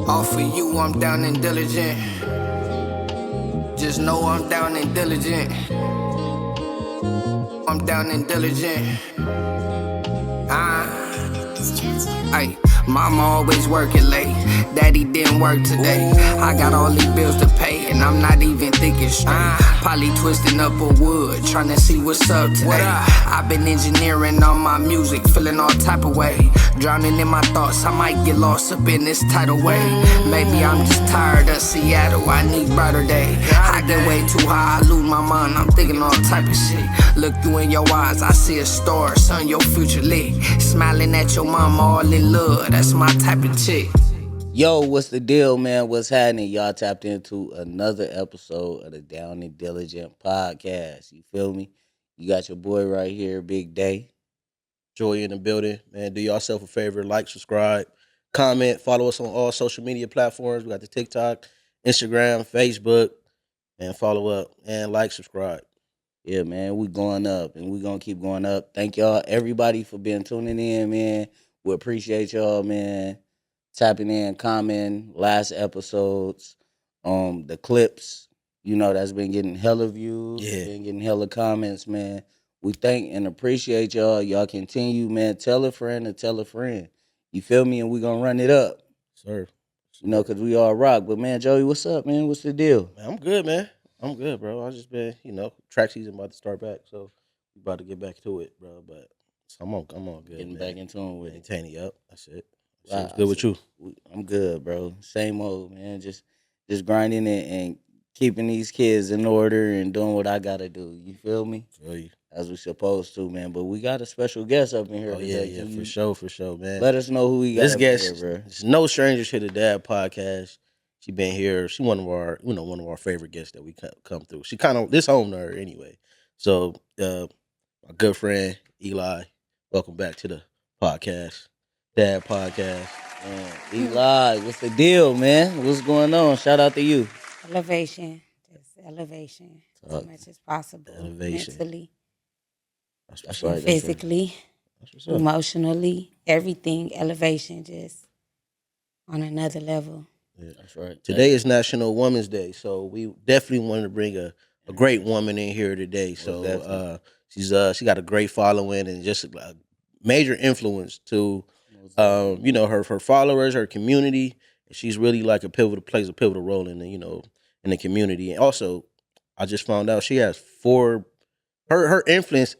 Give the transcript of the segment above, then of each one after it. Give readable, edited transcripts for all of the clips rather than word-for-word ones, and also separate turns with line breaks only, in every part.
All for you, I'm down and diligent. Just know I'm down and diligent. I'm down and diligent. Ay, mama always working late. Daddy didn't work today. I got all these bills to pay, and I'm not even thinking straight. Probably twisting up a wood, trying to see what's up today. I've been engineering all my music, feeling all type of way. Drowning in my thoughts, I might get lost up in this tidal wave. Maybe I'm just tired of Seattle, I need brighter day. I get way too high, I lose my mind, I'm thinking all type of shit. Look you in your eyes, I see a star, son, your future lit. Smiling at your mama, all in love, that's my type of chick.
Yo, what's the deal, man? What's happening? Y'all tapped into another episode of the Down and Diligent podcast. You feel me? You got your boy right here, Big Day.
Joy in the building, man. Do yourself a favor, like, subscribe, comment, follow us on all social media platforms. We got the TikTok, Instagram, Facebook, and follow up and like, subscribe.
Yeah, man, we going up and we gonna keep going up. Thank y'all, everybody, for being tuning in, man. We appreciate y'all, man. Tapping in, commenting, last episodes, the clips, that's been getting hella views,
Yeah.
been getting hella comments, man. We thank and appreciate y'all. Y'all continue, man. Tell a friend to tell a friend. You feel me? And we gonna run it up.
Sir.
Cause we all rock. But man, Joey, what's up, man? What's the deal?
Man, I'm good, man. I'm good, bro. I just been, track season about to start back, so we about to get back to it, bro. But so I'm on good.
Getting
man.
back in tune with it.
Maintaining up. That's it.
Wow,
What's good with you?
I'm good, bro. Same old, man. Just grinding it and keeping these kids in order and doing what I gotta do. You feel me?
Feel you.
As we supposed to, man. But we got a special guest up in here
Oh
today.
yeah,
Can
for sure, man.
let us know who we got
This
up
guest,
here, bro.
it's no stranger to the Dad podcast. She been here. She one of our favorite guests that we come through. She kind of this home to her anyway. So my good friend Eli, welcome back to the podcast, Dad podcast.
Man, Eli, what's the deal, man? What's going on? Shout out to you.
Elevation. Just elevation. As much as possible.
Elevation.
Mentally.
That's right.
Physically.
That's what's up.
Emotionally. Everything. Elevation. Just on another level.
Yeah.
That's right.
Today is National Women's Day, so we definitely wanted to bring a great woman in here today. So she got a great following and just a major influence to her followers, her community. She's really like plays a pivotal role in the community. And also, I just found out she has four. Her influence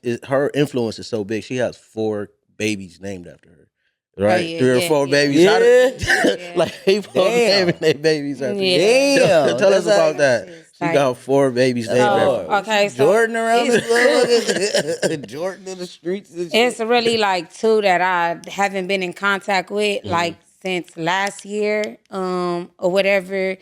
is so big. She has 4 babies named after her. Right,
yeah,
3 or
yeah,
4
yeah.
babies.
Yeah.
Like people naming their babies after.
Yeah.
Damn.
Tell us about that.
It's
She
like-
got 4 babies named after. her.
Okay, so
Jordan around
it's
this Jordan in the streets. And shit.
It's really like 2 that I haven't been in contact with
Mm-hmm.
like since last year, or whatever.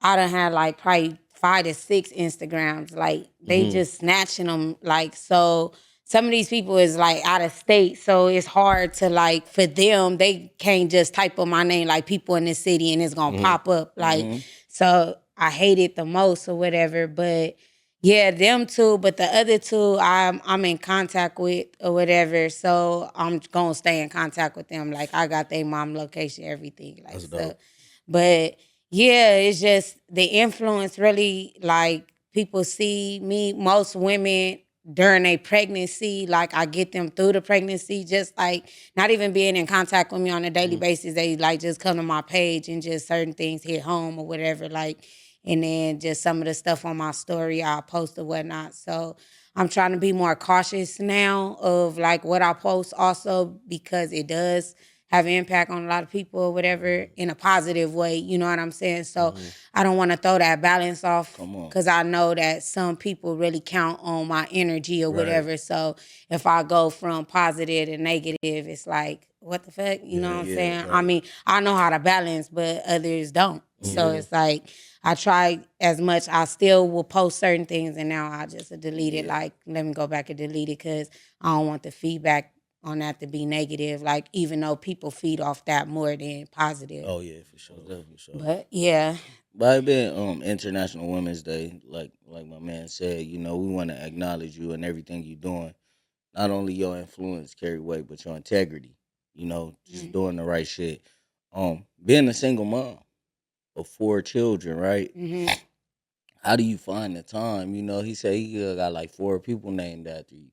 I done had like probably 5 to 6 Instagrams. Like they
Mm-hmm.
just snatching them. Like, so some of these people is like out of state, so it's hard to like for them. They can't just type up my name like people in this city and it's gonna
Mm-hmm.
pop up. Like, so I hate it the most or whatever. But yeah, them 2. But the other 2, I'm in contact with or whatever. So I'm gonna stay in contact with them. Like I got their mom location, everything. Like
That's
so.
dope.
But yeah, it's just the influence really, like people see me, most women during a pregnancy, like I get them through the pregnancy, just like not even being in contact with me on a daily basis. They like just come to my page and just certain things hit home or whatever, like, and then just some of the stuff on my story I'll post or whatnot. So I'm trying to be more cautious now of like what I post also because it does have an impact on a lot of people or whatever in a positive way. You know what I'm saying? So I don't want to throw that balance off because I know that some people really count on my energy or whatever. So if I go from positive to negative, it's like, what the fuck? You know what I'm saying?
right.
I mean, I know how to balance, but others don't. So it's like, I try as much. I still will post certain things and now I just delete it. Like, let me go back and delete it because I don't want the feedback on that to be negative, like even though people feed off that more than positive.
Oh yeah, for sure. For sure.
But yeah.
But it been International Women's Day, like my man said, we want to acknowledge you and everything you're doing. Not only your influence carry weight, but your integrity. Just doing the right shit. Being a single mom, of 4 children, right?
Mm-hmm.
How do you find the time? You know, he said he got like 4 people named after you.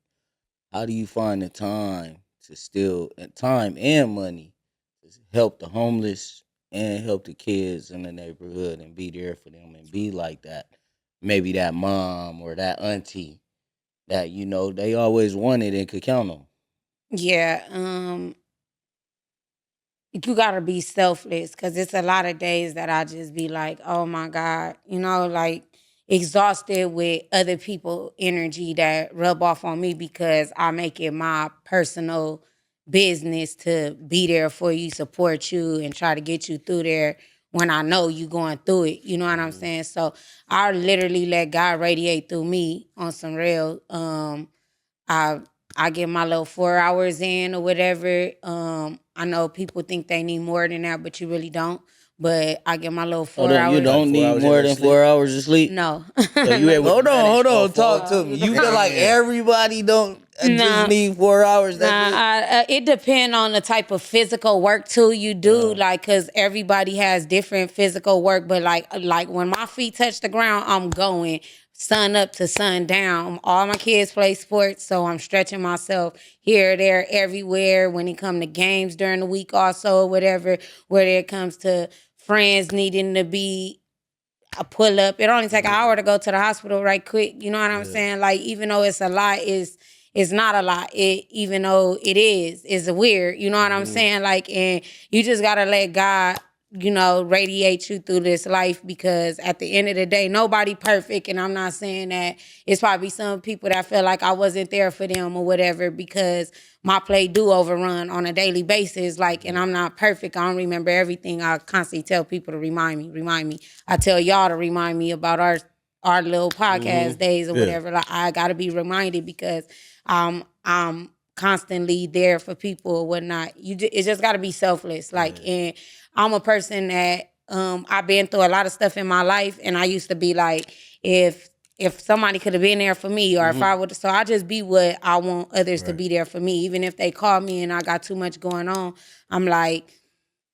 How do you find the time to still time and money to help the homeless and help the kids in the neighborhood and be there for them and be like that? Maybe that mom or that auntie that they always wanted and could count on.
Yeah. You gotta be selfless because it's a lot of days that I just be like, oh my God, like exhausted with other people energy that rub off on me because I make it my personal business to be there for you, support you, and try to get you through there when I know you going through it. You know what I'm saying? So I literally let God radiate through me on some real. I I get my little 4 hours in or whatever. I know people think they need more than that, but you really don't. But I get my little
Hold
four
on, you
hours.
Like
don't
four
need
hours in
more
of
than
sleep.
4 hours of sleep.
No,
So you
no,
able to manage
Hold
all
on. Talk to
4 hours?
me. You feel like
Yeah.
everybody don't just
no.
need 4 hours. That's
Nah,
it.
it depends on the type of physical work too you do, like, cause everybody has different physical work. But like when my feet touch the ground, I'm going sun up to sun down. All my kids play sports, so I'm stretching myself here, there, everywhere. When it come to games during the week, also whatever. Where it comes to friends needing to be a pull up. It only take an hour to go to the hospital right quick. You know what I'm saying? Like even though it's a lot, it's not a lot. Even though it is, it's weird. You know what I'm saying? Like, and you just gotta let God, radiate you through this life because at the end of the day, nobody perfect. And I'm not saying that it's probably some people that feel like I wasn't there for them or whatever because my plate do overrun on a daily basis. Like, and I'm not perfect. I don't remember everything. I constantly tell people to remind me. I tell y'all to remind me about our little podcast days or
Yeah.
whatever. Like, I gotta be reminded because I'm constantly there for people or whatnot. It just gotta be selfless. Like, and I'm a person that I've been through a lot of stuff in my life, and I used to be like, if somebody could have been there for me, or if I would, so I just be what I want others to be there for me. Even if they call me and I got too much going on, I'm like,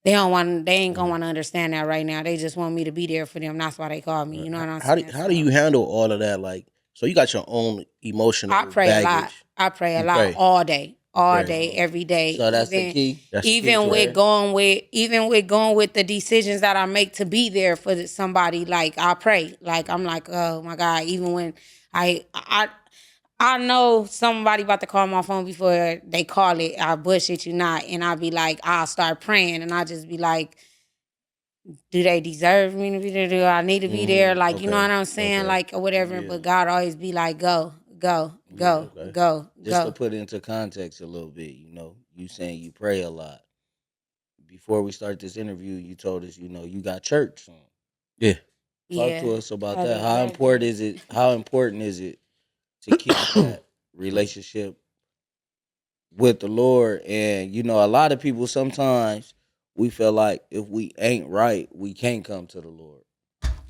they ain't gonna want to understand that right now. They just want me to be there for them. That's why they call me. You know what I'm
How do
saying?
how do you handle all of that? Like, so you got your own
I
emotional
pray a lot.
baggage.
I pray a
You
lot
pray.
all
Pray.
day, every day.
So that's the key.
That's the key
Even
to
with
it.
going with the decisions that I make to be there for somebody, like I pray. Like I'm like, oh my God. Even when I know somebody about to call my phone before they call it, I bullshit you not, and I'll be like, I'll start praying, and I just be like, do they deserve me to be there? Do I need to be there? Like, you know
Okay.
what I'm saying?
Okay.
Like, or whatever.
Yeah.
But God always be like, go, go,
Yeah.
go,
Okay.
go,
Just to
go.
put it into context a little bit, you saying you pray a lot. Before we start this interview, you told us, you got church.
Yeah.
Talk
Yeah.
to us about
I
that.
do got you.
How important is it to keep that relationship with the Lord? And a lot of people sometimes we feel like if we ain't right, we can't come to the Lord.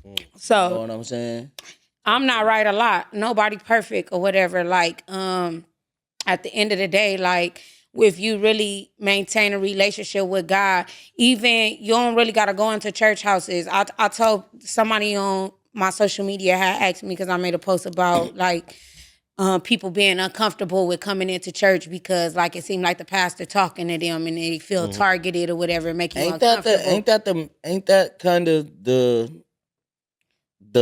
You know
So
what I'm saying?
I'm
Talk to
not
me.
right a lot. Nobody perfect or whatever. Like, at the end of the day, like if you really maintain a relationship with God, even you don't really gotta go into church houses. I told somebody on my social media had asked me because I made a post about like people being uncomfortable with coming into church because like it seemed like the pastor talking to them and they feel targeted or whatever, make you
Ain't that the
uncomfortable.
ain't that kind of the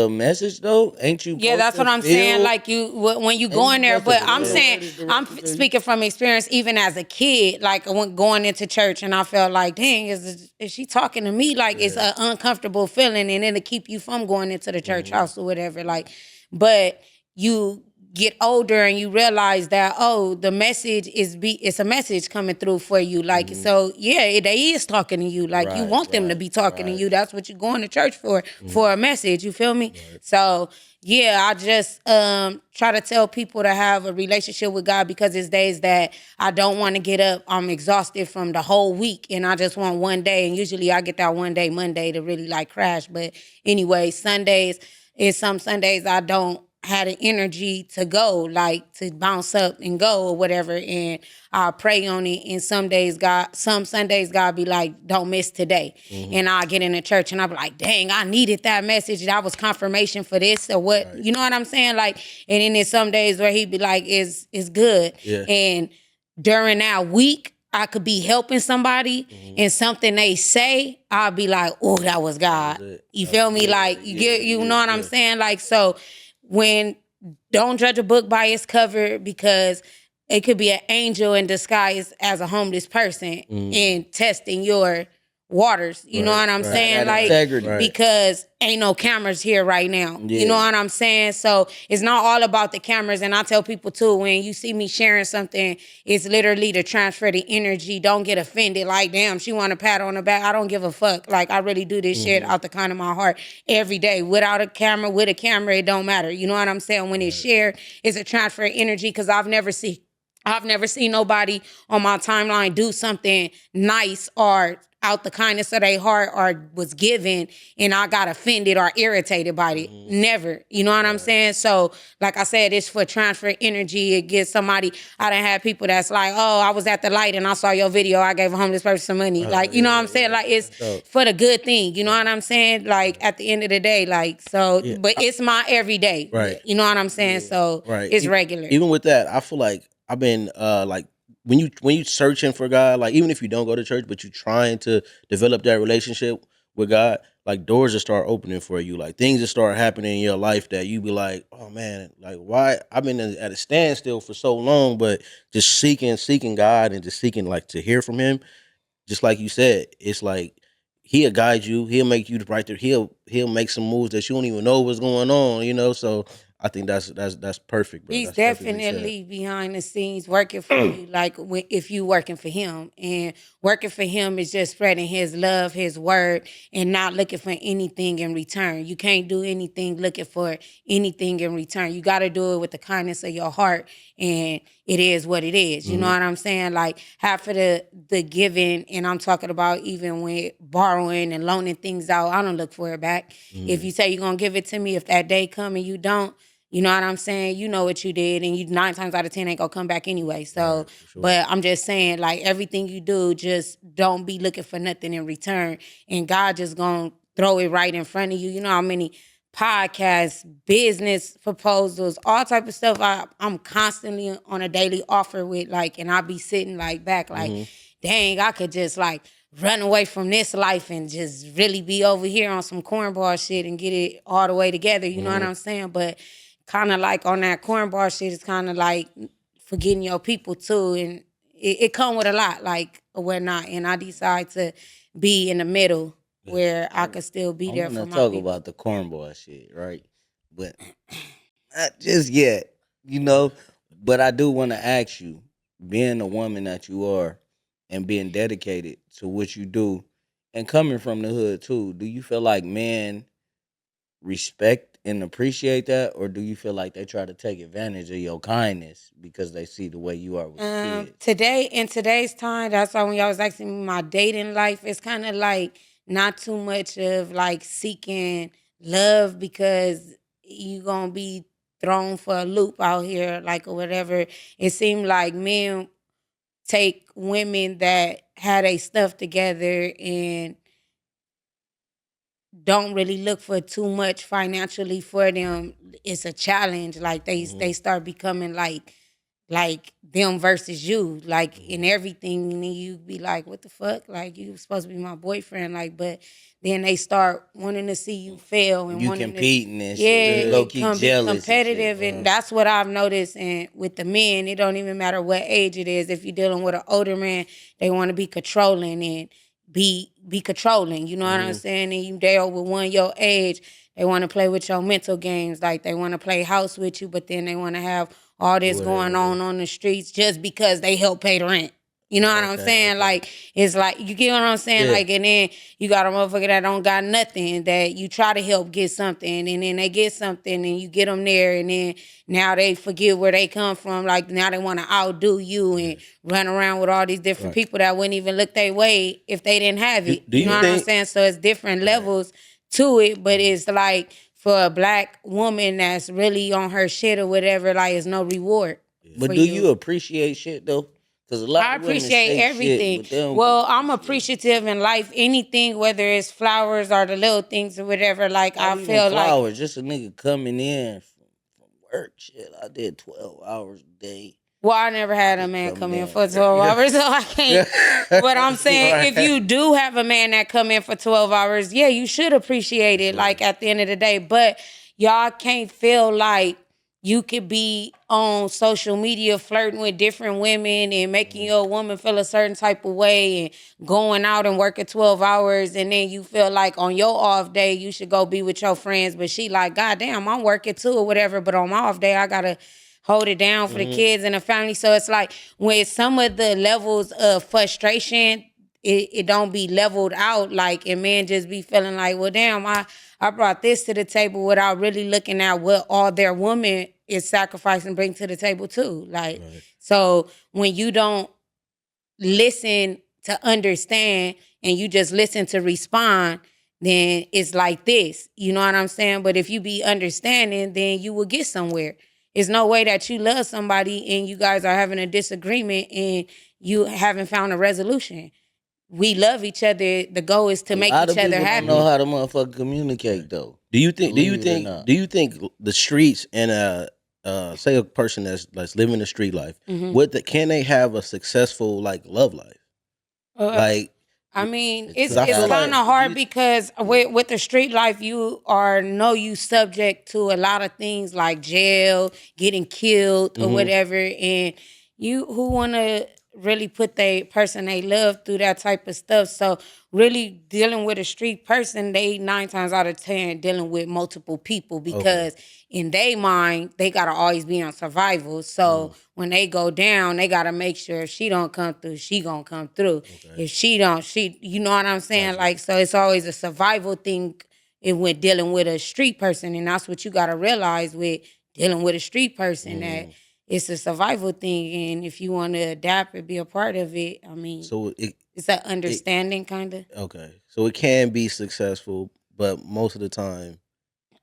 message though? Ain't you
Yeah,
supposed
that's
to
what I'm saying.
feel?
Like when you
Ain't
go
you
in there,
supposed to
but I'm
feel the
saying
word is
I'm
directed to you?
speaking from experience. Even as a kid, like I went going into church, and I felt like, dang, is she talking to me? Like it's an uncomfortable feeling, and it'll keep you from going into the church house or whatever. Like, but you get older and you realize that the message it's a message coming through for you. Like so, yeah, they is talking to you. Like you
Right,
want them to be talking to
right.
you. That's what you're going to church for a message. You feel me? So yeah, I just try to tell people to have a relationship with God because it's days that I don't want to get up. I'm exhausted from the whole week and I just want one day. And usually I get that one day, Monday, to really like crash. But anyway, Sundays is some Sundays I don't had an energy to go, like to bounce up and go or whatever, and I'll pray on it. And some Sundays God be like, don't miss today. And I'll get in the church and I'll be like, dang, I needed that message. That was confirmation for this or what.
Right.
You know what I'm saying? Like, and then there's some days where he be like, it's good.
Yeah.
And during that week, I could be helping somebody and something they say, I'll be like, oh, that was God. You feel me? Like, you know what I'm saying? Like, so when don't judge a book by its cover, because it could be an angel in disguise as a homeless person and testing your waters. You know what I'm saying?
That
Like,
integrity.
because ain't no cameras here right now. You know what I'm saying? So it's not all about the cameras. And I tell people too, when you see me sharing something, it's literally to transfer the energy. Don't get offended. Like, damn, she want a pat on the back. I don't give a fuck. Like, I really do this shit out the kind of my heart every day. Without a camera, with a camera, it don't matter. You know what I'm saying? When it's shared, it's a transfer of energy, because I've never seen nobody on my timeline do something nice or out the kindness of their heart or was given and I got offended or irritated by it. Never. You know what I'm saying? So, like I said, it's for transfer energy. It gives somebody, I done had people that's like, oh, I was at the light and I saw your video. I gave a homeless person some money. Like, you know what I'm saying? Like, it's for the good thing. You know what I'm saying? Like, at the end of the day, like, so, but it's my everyday.
Right.
You know what I'm saying? So, it's regular.
Even with that, I feel like I've been like when you searching for God, like even if you don't go to church, but you trying to develop that relationship with God, like doors will start opening for you. Like things will start happening in your life that you be like, oh man, like why I've been at a standstill for so long, but just seeking God and just seeking like to hear from Him. Just like you said, it's like He'll guide you. He'll make you right there. He'll make some moves that you don't even know what's going on. You know, so I think that's perfect, bro.
He's
That's perfectly
definitely behind the scenes working for you, like if you working for him. And working for him is just spreading his love, his word, and not looking for anything in return. You can't do anything looking for anything in return. You got to do it with the kindness of your heart, and it is what it is. You know what I'm saying? Like, half of the giving, and I'm talking about even with borrowing and loaning things out, I don't look for it back. If you say you're going to give it to me, if that day come and you don't, you know what I'm saying? You know what you did, and you 9 times out of 10 ain't gonna come back anyway. So, but I'm just saying, like, everything you do, just don't be looking for nothing in return, and God just gonna throw it right in front of you. You know how many podcasts, business proposals, all type of stuff I'm constantly on a daily offer with, like, and I be sitting like back, like, dang, I could just like run away from this life and just really be over here on some cornball shit and get it all the way together. You know what I'm saying? But kind of like on that cornball shit, it's kind of like forgetting your people too, and it come with a lot, like or whatnot. And I decide to be in the middle where I could still be there
I'm
for
gonna
my
talk
people.
about the cornball shit, right? But not just yet, you know. But I do want to ask you, being the woman that you are, and being dedicated to what you do, and coming from the hood too, do you feel like men respect and appreciate that, or do you feel like they try to take advantage of your kindness because they see the way you are with kids?
Today, in today's time, that's why when y'all was asking me my dating life, it's kind of like not too much of like seeking love, because you gonna be thrown for a loop out here, like, or whatever. It seemed like men take women that had a stuff together and don't really look for too much financially for them. It's a challenge. Like they start becoming like them versus you, like in everything, and then you be like, what the fuck? Like, you supposed to be my boyfriend, like, but then they start wanting to see you fail and
You
wanting
competing and
to, yeah,
shit, low key
come be
jealous
competitive,
and shit.
and that's what I've noticed. And with the men, it don't even matter what age it is. If you're dealing with an older man, they want to be controlling and be controlling. You know what I'm saying? And you deal with one your age, they want to play with your mental games. Like, they want to play house with you, but then they want to have all this going on the streets just because they help pay the rent. You know what I'm saying? Like, it's like, you get what I'm saying?
Yeah.
Like, and then you got a motherfucker that don't got nothing, that you try to help get something, and then they get something, and you get them there, and then now they forget where they come from. Like, now they want to outdo you and run around with all these different people that wouldn't even look their way if they didn't have it.
Do
you
you
know what I'm
think-
saying? So it's different levels to it, but it's like, for a black woman that's really on her shit or whatever, like, it's no reward
But
for
do
you.
you appreciate shit though? Because a lot
I
of women
appreciate
say shit,
everything.
but they don't be
Well, I'm
appreciating.
appreciative in life. Anything, whether it's flowers or the little things or whatever. Like,
Not
I
even
feel like,
flowers, just a nigga coming in from work. Shit, I did 12 hours a day.
well, I never had a
Just
man
coming
come in
in.
for 12 hours, so I can't. But I'm saying, if
Right.
you do have a man that come in for 12 hours, yeah, you should appreciate it, like, at the end of the day. But y'all can't feel like you could be on social media flirting with different women and making your woman feel a certain type of way and going out and working 12 hours, and then you feel like on your off day you should go be with your friends, but she like, God damn, I'm working too or whatever, but on my off day I gotta hold it down for the kids and the family. So it's like, when some of the levels of frustration, it don't be leveled out, like, and men just be feeling like, well, damn, I brought this to the table without really looking at what all their woman is sacrificing bring to the table too. Like, so when you don't listen to understand and you just listen to respond, then it's like this. You know what I'm saying? But if you be understanding, then you will get somewhere. There's no way that you love somebody and you guys are having a disagreement and you haven't found a resolution. We love each other. The goal is to
A
make
lot
each
of
other
people don't
happy.
know how to motherfucker communicate though.
Do you think? Do you
Believe it or
think?
not.
Do you think the streets and say a person that's living the street life, can they have a successful like love life? Like,
I mean,
It's
it's
I feel
kind
like
of hard because with the street life, you subject to a lot of things like jail, getting killed or whatever, and you who want to really put the person they love through that type of stuff. So really dealing with a street person, they 9 times out of 10 dealing with multiple people because in their mind they gotta always be on survival. So when they go down, they gotta make sure if she don't come through, she gonna come through. If she don't, you know what I'm saying? Like, so it's always a survival thing when dealing with a street person, and that's what you gotta realize with dealing with a street person that it's a survival thing, and if you want to adapt and be a part of it, I mean,
so
it's an understanding kind of.
okay, so it can be successful, but most of the time,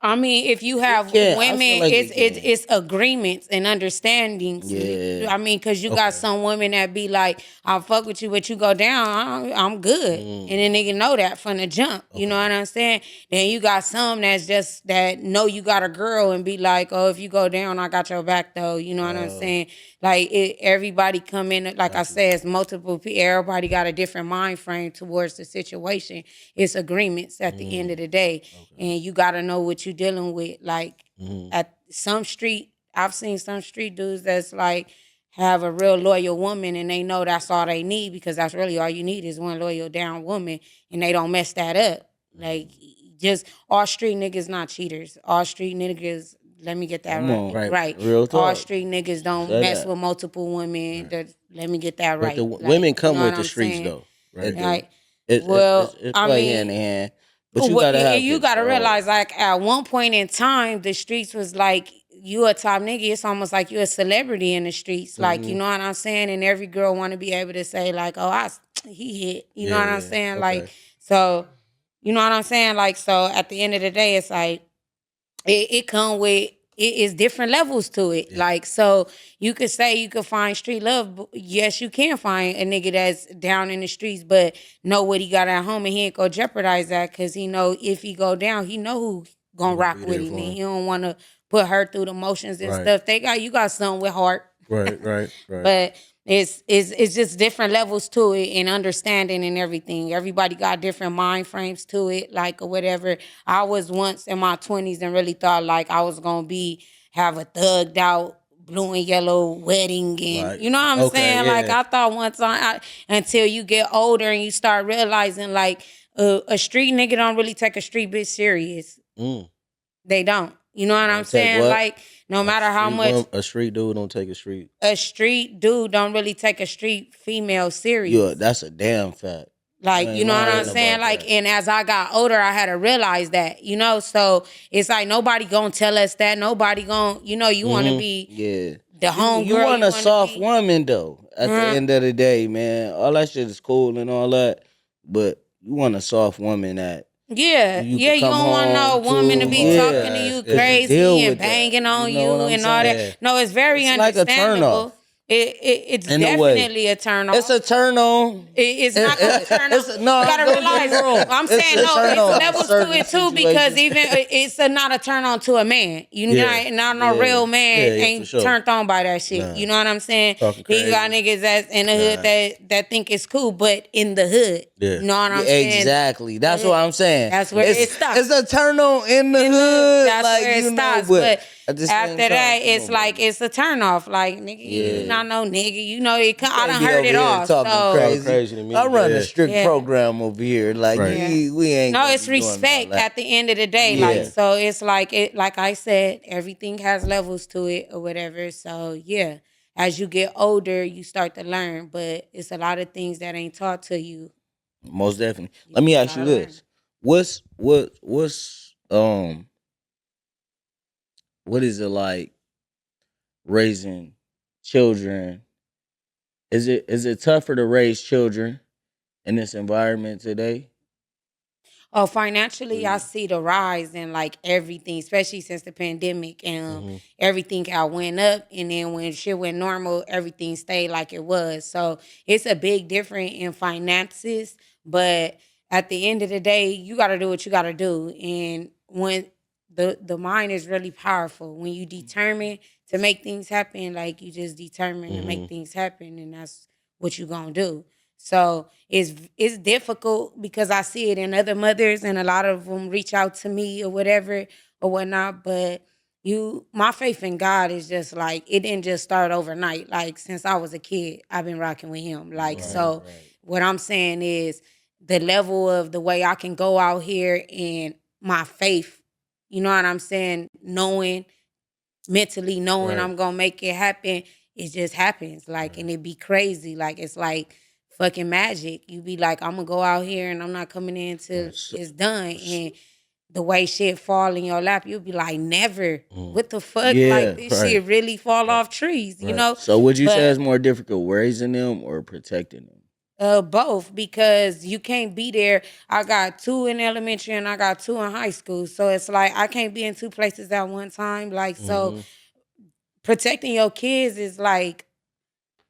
I mean, if you have
can. I
women,
feel like
it's
it
it's
can.
it's agreements and understandings.
Yeah.
I mean, because you got some women that be like, "I'll fuck with you, but you go down, I'm good," and then nigga know that from the jump. You know what I'm saying? Then you got some that's just that know you got a girl and be like, "Oh, if you go down, I got your back," though. You know what I'm saying? Like, everybody come in, like I said, it's multiple people. Everybody got a different mind frame towards the situation. It's agreements at the end of the day, and you got to know what you're dealing with. Like, at I've seen some street dudes that's like have a real loyal woman, and they know that's all they need because that's really all you need is one loyal down woman, and they don't mess that up. Like, just all street niggas not cheaters. All street niggas. Let me get that
Come on.
right.
Real
All
talk.
street niggas don't
Say
mess
that.
with multiple women. Let me get that
but
right.
the
Like,
women come
you know
with
what
the
I'm
streets
saying?
though,
It
right?
do.
Like,
It's
well,
it's
I
play
mean,
hand in hand. But you gotta have
you gotta
control.
realize, like, at one point in time, the streets was like, you a top nigga, it's almost like you a celebrity in the streets. Like, you know what I'm saying? And every girl want to be able to say, like, oh, he hit. You know what I'm saying? Like, so, you know what I'm saying? Like, so at the end of the day, it's like, it come with it is different levels to it. Like, so you could say you could find street love. Yes, you can find a nigga that's down in the streets, but know what he got at home, and he ain't gonna jeopardize that because he know if he go down, he know who gonna rock with him, and he don't want to put her through the motions and stuff. You got something with heart.
Right.
But it's just different levels to it and understanding and everything. Everybody got different mind frames to it, like, or whatever. I was once in my 20s and really thought like I was gonna have a thugged out blue and yellow wedding, and you know what I'm saying? Like, I thought one time until you get older and you start realizing like a street nigga don't really take a street bitch serious. They don't. You know what I'm
Don't take
saying?
what?
Like, no matter how much
A street dude don't take a street.
a street dude don't really take a street female serious.
Yeah, that's a damn fact.
Like,
I
you
ain't
know what I'm
lying
saying?
about
Like,
that.
and as I got older, I had to realize that, so it's like nobody gonna tell us that. Nobody gonna, you wanna be
Yeah.
the home
You
girl.
want
you
a
wanna
soft
be,
woman though. At the end of the day, man, all that shit is cool and all that, but you want a soft woman that
Yeah,
You
yeah,
could
you
come
don't want no
home
woman to
to,
be talking to you
to deal
crazy and
with that.
banging
You
on
know what
you
I'm
and all
saying?
Yeah.
that. No, it's very
It's like a turn off
understandable. It's
in a way.
definitely a turn
It's
off.
a turn on.
It's not gonna turn on.
No,
You gotta
don't get me
realize.
wrong.
I'm
It's
saying
a
no.
turn
It's
on in
levels to
certain
it too because
situations.
even not a turn on to a man. You
Yeah.
not no real man
Yeah, for
ain't
sure.
turned on by that shit.
Nah.
You know what I'm saying?
Talking
Then you got
crazy.
niggas that's in the hood
Nah.
that think it's cool, but in the hood,
Yeah.
you know what I'm
Yeah,
saying?
exactly. That's what I'm saying.
That's where it stops.
It's a turn on in the hood,
That's
like
where it
you know.
stops.
But
But
at the same
after
time,
that,
come
it's
on,
like
baby.
it's a turn off. Like nigga, you
Yeah.
not no nigga. You know it. I
Can't
done
be
heard
over
it
here
all.
talking
So
crazy.
crazy to me.
I run
Yeah.
a strict
Yeah.
program over here. Like
Right.
Yeah.
we ain't.
No,
gonna
it's
be doing all
respect
that.
at the end of the day.
Yeah.
Like so, it's like like I said, everything has levels to it or whatever. So yeah, as you get older, you start to learn. But it's a lot of things that ain't taught to you.
Most definitely.
You
Let me
just
ask you
gotta learn.
this: what's what is it like raising children? Is it tougher to raise children in this environment today?
Oh, financially, I see the rise in like everything, especially since the pandemic and
Mm-hmm.
everything got went up. And then when shit went normal, everything stayed like it was. So it's a big difference in finances. But at the end of the day, you got to do what you got to do. And when the mind is really powerful, when you determine to make things happen, like you just determine to
Mm-hmm.
make things happen, and that's what you gonna do. So it's difficult because I see it in other mothers, and a lot of them reach out to me or whatever or whatnot. But my faith in God is just like it didn't just start overnight. Like since I was a kid, I've been rocking with Him. Like so, what I'm saying is the level of the way I can go out here and my faith. You know what I'm saying? Mentally knowing
Right.
I'm gonna make it happen, it just happens. Like, and it be crazy. Like it's like fucking magic. You be like, I'm gonna go out here and I'm not coming in till
Right.
it's done. And the way shit fall in your lap, you'll be like, never. What the fuck?
Yeah.
Like this
Right.
shit really fall off trees, you
Right.
know?
So would you say
But
it's more difficult raising them or protecting them?
both because you can't be there. I got two in elementary and I got two in high school. So it's like I can't be in two places at one time. Like so
Mm-hmm.
protecting your kids is like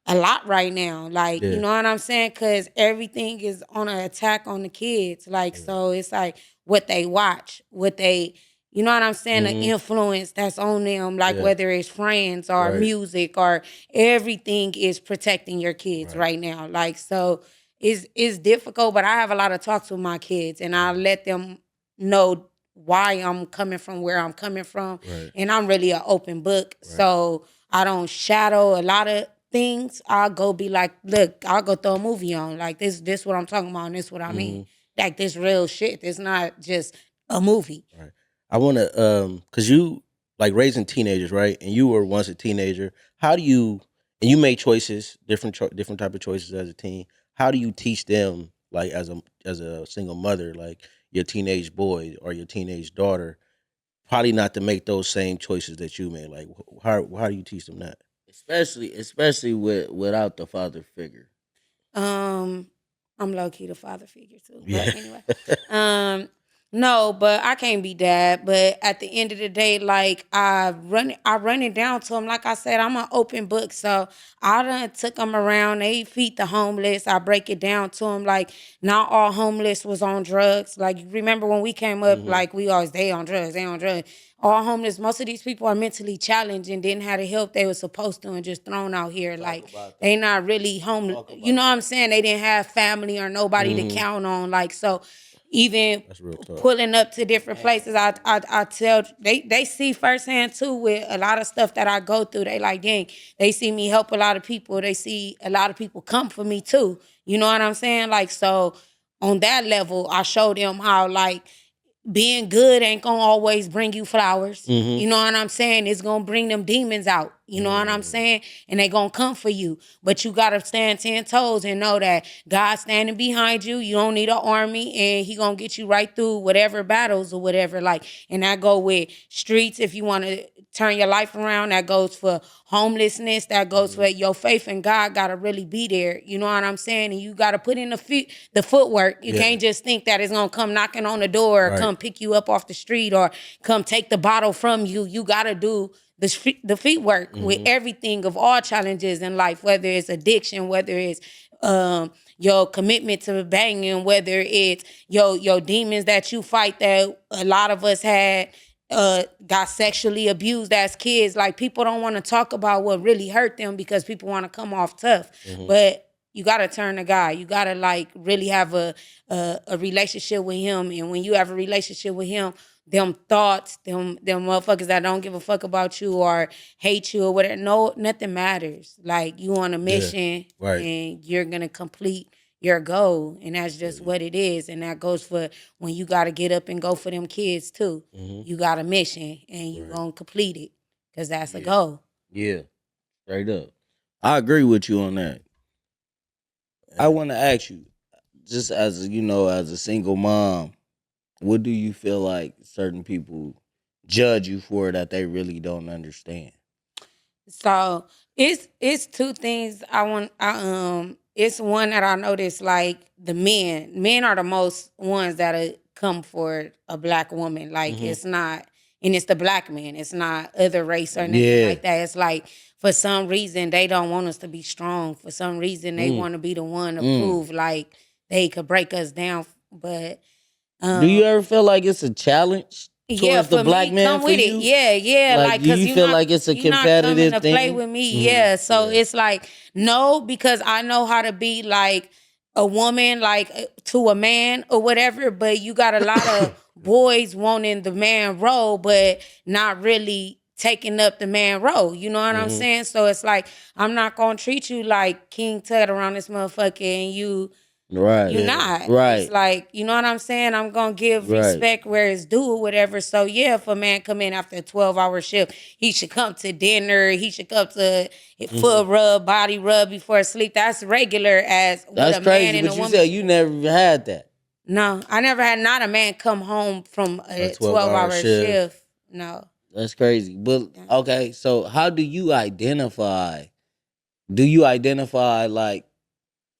a lot right now. Like, you
Yeah.
know what I'm saying? Because everything is on an attack on the kids. Like, so it's like what they watch, what they, you know what I'm saying? The
Mm-hmm.
influence that's on them, like
Yeah.
whether it's friends or
Right.
music or everything is protecting your kids
Right.
right now. Like, so it's difficult, but I have a lot of talks with my kids and I let them know why I'm coming from where I'm coming from.
Right.
And I'm really an open book.
Right.
So I don't shadow a lot of things. I'll go be like, look, I'll go throw a movie on. Like this what I'm talking about and this what I mean. Like this real shit. It's not just a movie.
Right. I want to cuz you like raising teenagers, right? And you were once a teenager. How do you and you made choices, different type of choices as a teen. How do you teach them like as a single mother, like your teenage boy or your teenage daughter, probably not to make those same choices that you made? Like how do you teach them that?
Especially without the father figure.
Um, I'm low key the father figure too.
Yeah.
But anyway. No, but I can't be dad. But at the end of the day, like I run it down to him. Like I said, I'm an open book. So I done took them around. They feed the homeless. I break it down to them. Like not all homeless was on drugs. Like you remember when we came up, like we always they on drugs, they on drugs. All homeless, most of these people are mentally challenged and didn't have the help they were supposed to and just thrown out here. Like they not really homeless. You know what I'm saying? They didn't have family or nobody to count on. Like so even
That's real talk.
pulling up to different places, I tell they see firsthand too with a lot of stuff that I go through. They like, dang, they see me help a lot of people. They see a lot of people come for me too. You know what I'm saying? Like so on that level, I show them how like being good ain't gonna always bring you flowers. You know what I'm saying? It's gonna bring them demons out. You know what I'm saying? And they gonna come for you. But you gotta stand 10 toes and know that God's standing behind you. You don't need an army, and he gonna get you right through whatever battles or whatever. Like, and that go with streets if you wanna turn your life around. That goes for homelessness. That goes for your faith in God gotta really be there. You know what I'm saying? And you gotta put in the footwork. You can't just think that it's gonna come knocking on the door or come pick you up off the street or come take the bottle from you. You gotta do the feet work with everything of all challenges in life, whether it's addiction, whether it's your commitment to banging, whether it's your demons that you fight that a lot of us had got sexually abused as kids. Like, people don't want to talk about what really hurt them because people want to come off tough. But you gotta turn to God. You gotta like really have a relationship with him. And when you have a relationship with him, them thoughts, them motherfuckers that don't give a fuck about you or hate you or whatever, no, nothing matters. Like, you on a mission and you're gonna complete your goal. And that's just what it is. And that goes for when you gotta get up and go for them kids too. You got a mission and you gonna complete it. Cause that's a goal.
Yeah, straight up. I agree with you on that. I want to ask you, just as as a single mom, what do you feel like certain people judge you for that they really don't understand?
So it's two things it's one that I noticed, like the men are the most ones that come for a black woman. Like it's not, and it's the black man. It's not other race or nothing like that. It's like for some reason they don't want us to be strong. For some reason they want to be the one to prove like they could break us down. But
do you ever feel like it's a challenge towards the black man
come
for
with
you?
it. Yeah.
Like, do you feel like it's a competitive
you're not coming to
thing?
play with me. Yeah. So it's like, no, because I know how to be like a woman, like to a man or whatever. But you got a lot of boys wanting the man role, but not really taking up the man role. You know what I'm saying? So it's like, I'm not gonna treat you like King Tut around this motherfucker and you're not.
Right.
It's like, you know what I'm saying? I'm going to give respect where it's due or whatever. So, yeah, if a man come in after a 12-hour shift, he should come to dinner. He should come to foot rub, body rub before sleep. That's regular as
That's
what a
crazy,
man and
but
a
you
woman.
said you never had that.
No, I never had not a man come home from a 12-hour shift. No.
That's crazy. But, okay, so how do you identify? Do you identify, like,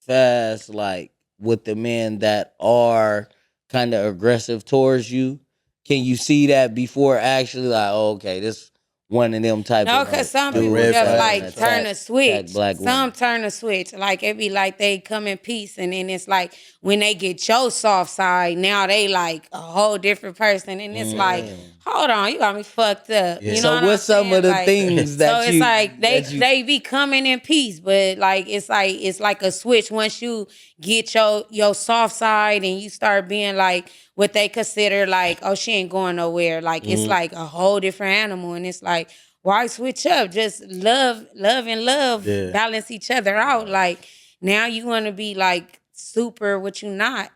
fast, like, with the men that are kind of aggressive towards you? Can you see that before actually, like, oh, okay, this one of them type
No,
of
because some
dude
people
red
just
flag
like
and
turn a switch.
black
Some
women.
turn a switch. Like it be like they come in peace, and then it's like when they get your soft side, now they like a whole different person, and it's like, hold on, you got me fucked up. You know
So
what
what's
I'm
some
saying?
of the
Like,
things that
so
you?
it's like
that you-
they be coming in peace, but like it's like a switch. Once you get your soft side and you start being like what they consider like, oh, she ain't going nowhere. Like it's like a whole different animal, and it's like, why switch up? Just love and love balance each other out. Like now you want to be like super what you not.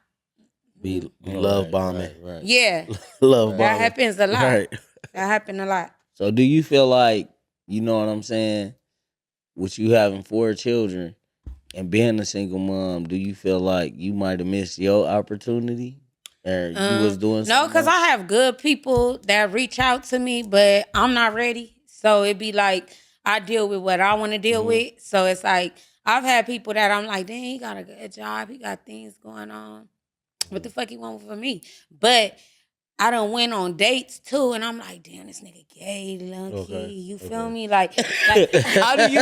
Be love bombing.
Right.
Yeah,
Love bombing.
that happens a lot.
Right.
That happen a lot.
So do you feel like, you know what I'm saying, with you having 4 children and being a single mom, do you feel like you might have missed your opportunity? Or you was doing something
No, because
else?
I have good people that reach out to me, but I'm not ready. So it'd be like I deal with what I want to deal with. So it's like I've had people that I'm like, dang, he got a good job. He got things going on. What the fuck he want from me? But I done went on dates too, and I'm like, damn, this nigga gay, lucky. You feel me? Like
How do you?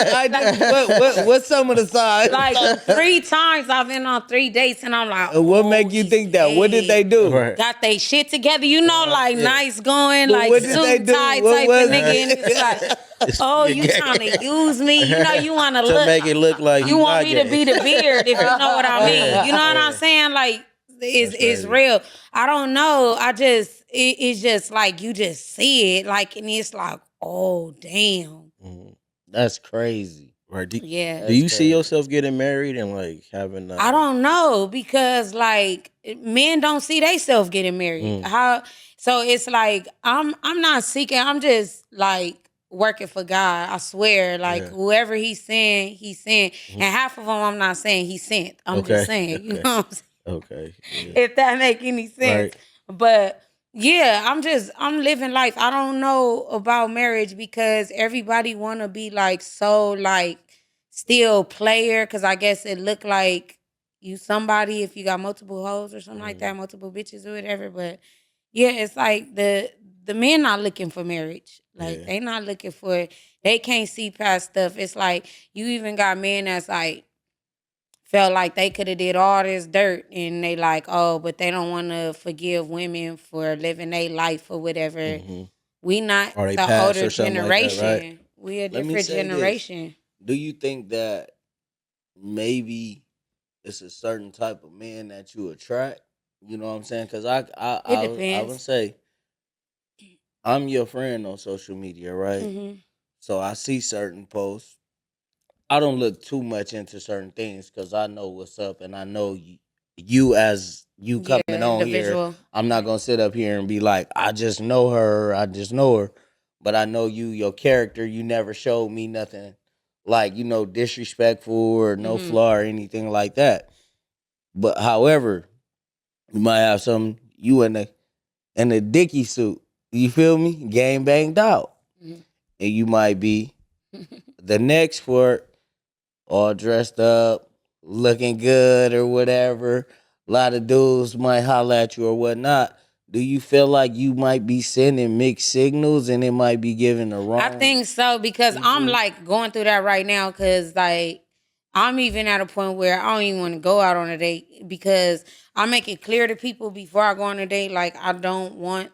What's some of the signs?
like 3 times I've been on 3 dates, and I'm like,
What make you
he's
think that? What did
gay.
they do?
Right.
Got they shit together, you know, like nice going,
But
like
what did they
suit
do?
tie
What
type
was
of nigga, and it's like, oh, you trying to use me? You know, you want to
To
look,
make it look like
you want me to be the beard, if you know what I mean. You know what I'm saying? Like, it's real. I don't know. It's just like you just see it, like, and it's like, oh damn.
That's crazy.
Right. Do
Yeah.
you see yourself getting married and like having?
I don't know, because like men don't see themselves getting married. So it's like I'm not seeking. I'm just like working for God. I swear, like whoever he's saying, and half of them I'm not saying he sent. I'm just saying, you know what I'm saying?
Okay. Yeah.
If that make any sense.
Right.
But yeah, I'm living life. I don't know about marriage because everybody wanna be like so like still player, cause I guess it look like you somebody if you got multiple hoes or something like that, multiple bitches or whatever. But yeah, it's like the men not looking for marriage. Like they not looking for they can't see past stuff. It's like you even got men that's like felt like they could have did all this dirt and they like, oh, but they don't want to forgive women for living their life or whatever. We not
Or they
the
pass
older
or something like that,
generation.
right?
We a
Let me
different
say this.
generation.
Do you think that maybe it's a certain type of man that you attract? You know what I'm saying? Because
It
I would
depends.
say I'm your friend on social media, right?
Hmm.
So I see certain posts. I don't look too much into certain things because I know what's up, and I know you as you
Yeah,
coming on here.
individual.
I'm not gonna sit up here and be like, I just know her, I just know her. But I know you, your character. You never showed me nothing like disrespectful or no
Hmm.
flaw or anything like that. But however, you might have some you in a dicky suit. You feel me? Game banged out,
Hmm.
and you might be the next for all dressed up, looking good or whatever. A lot of dudes might holler at you or whatnot. Do you feel like you might be sending mixed signals and it might be giving the
I
wrong
think so because I'm
people?
like going through that right now because like I'm even at a point where I don't even want to go out on a date because I make it clear to people before I go on a date like I don't want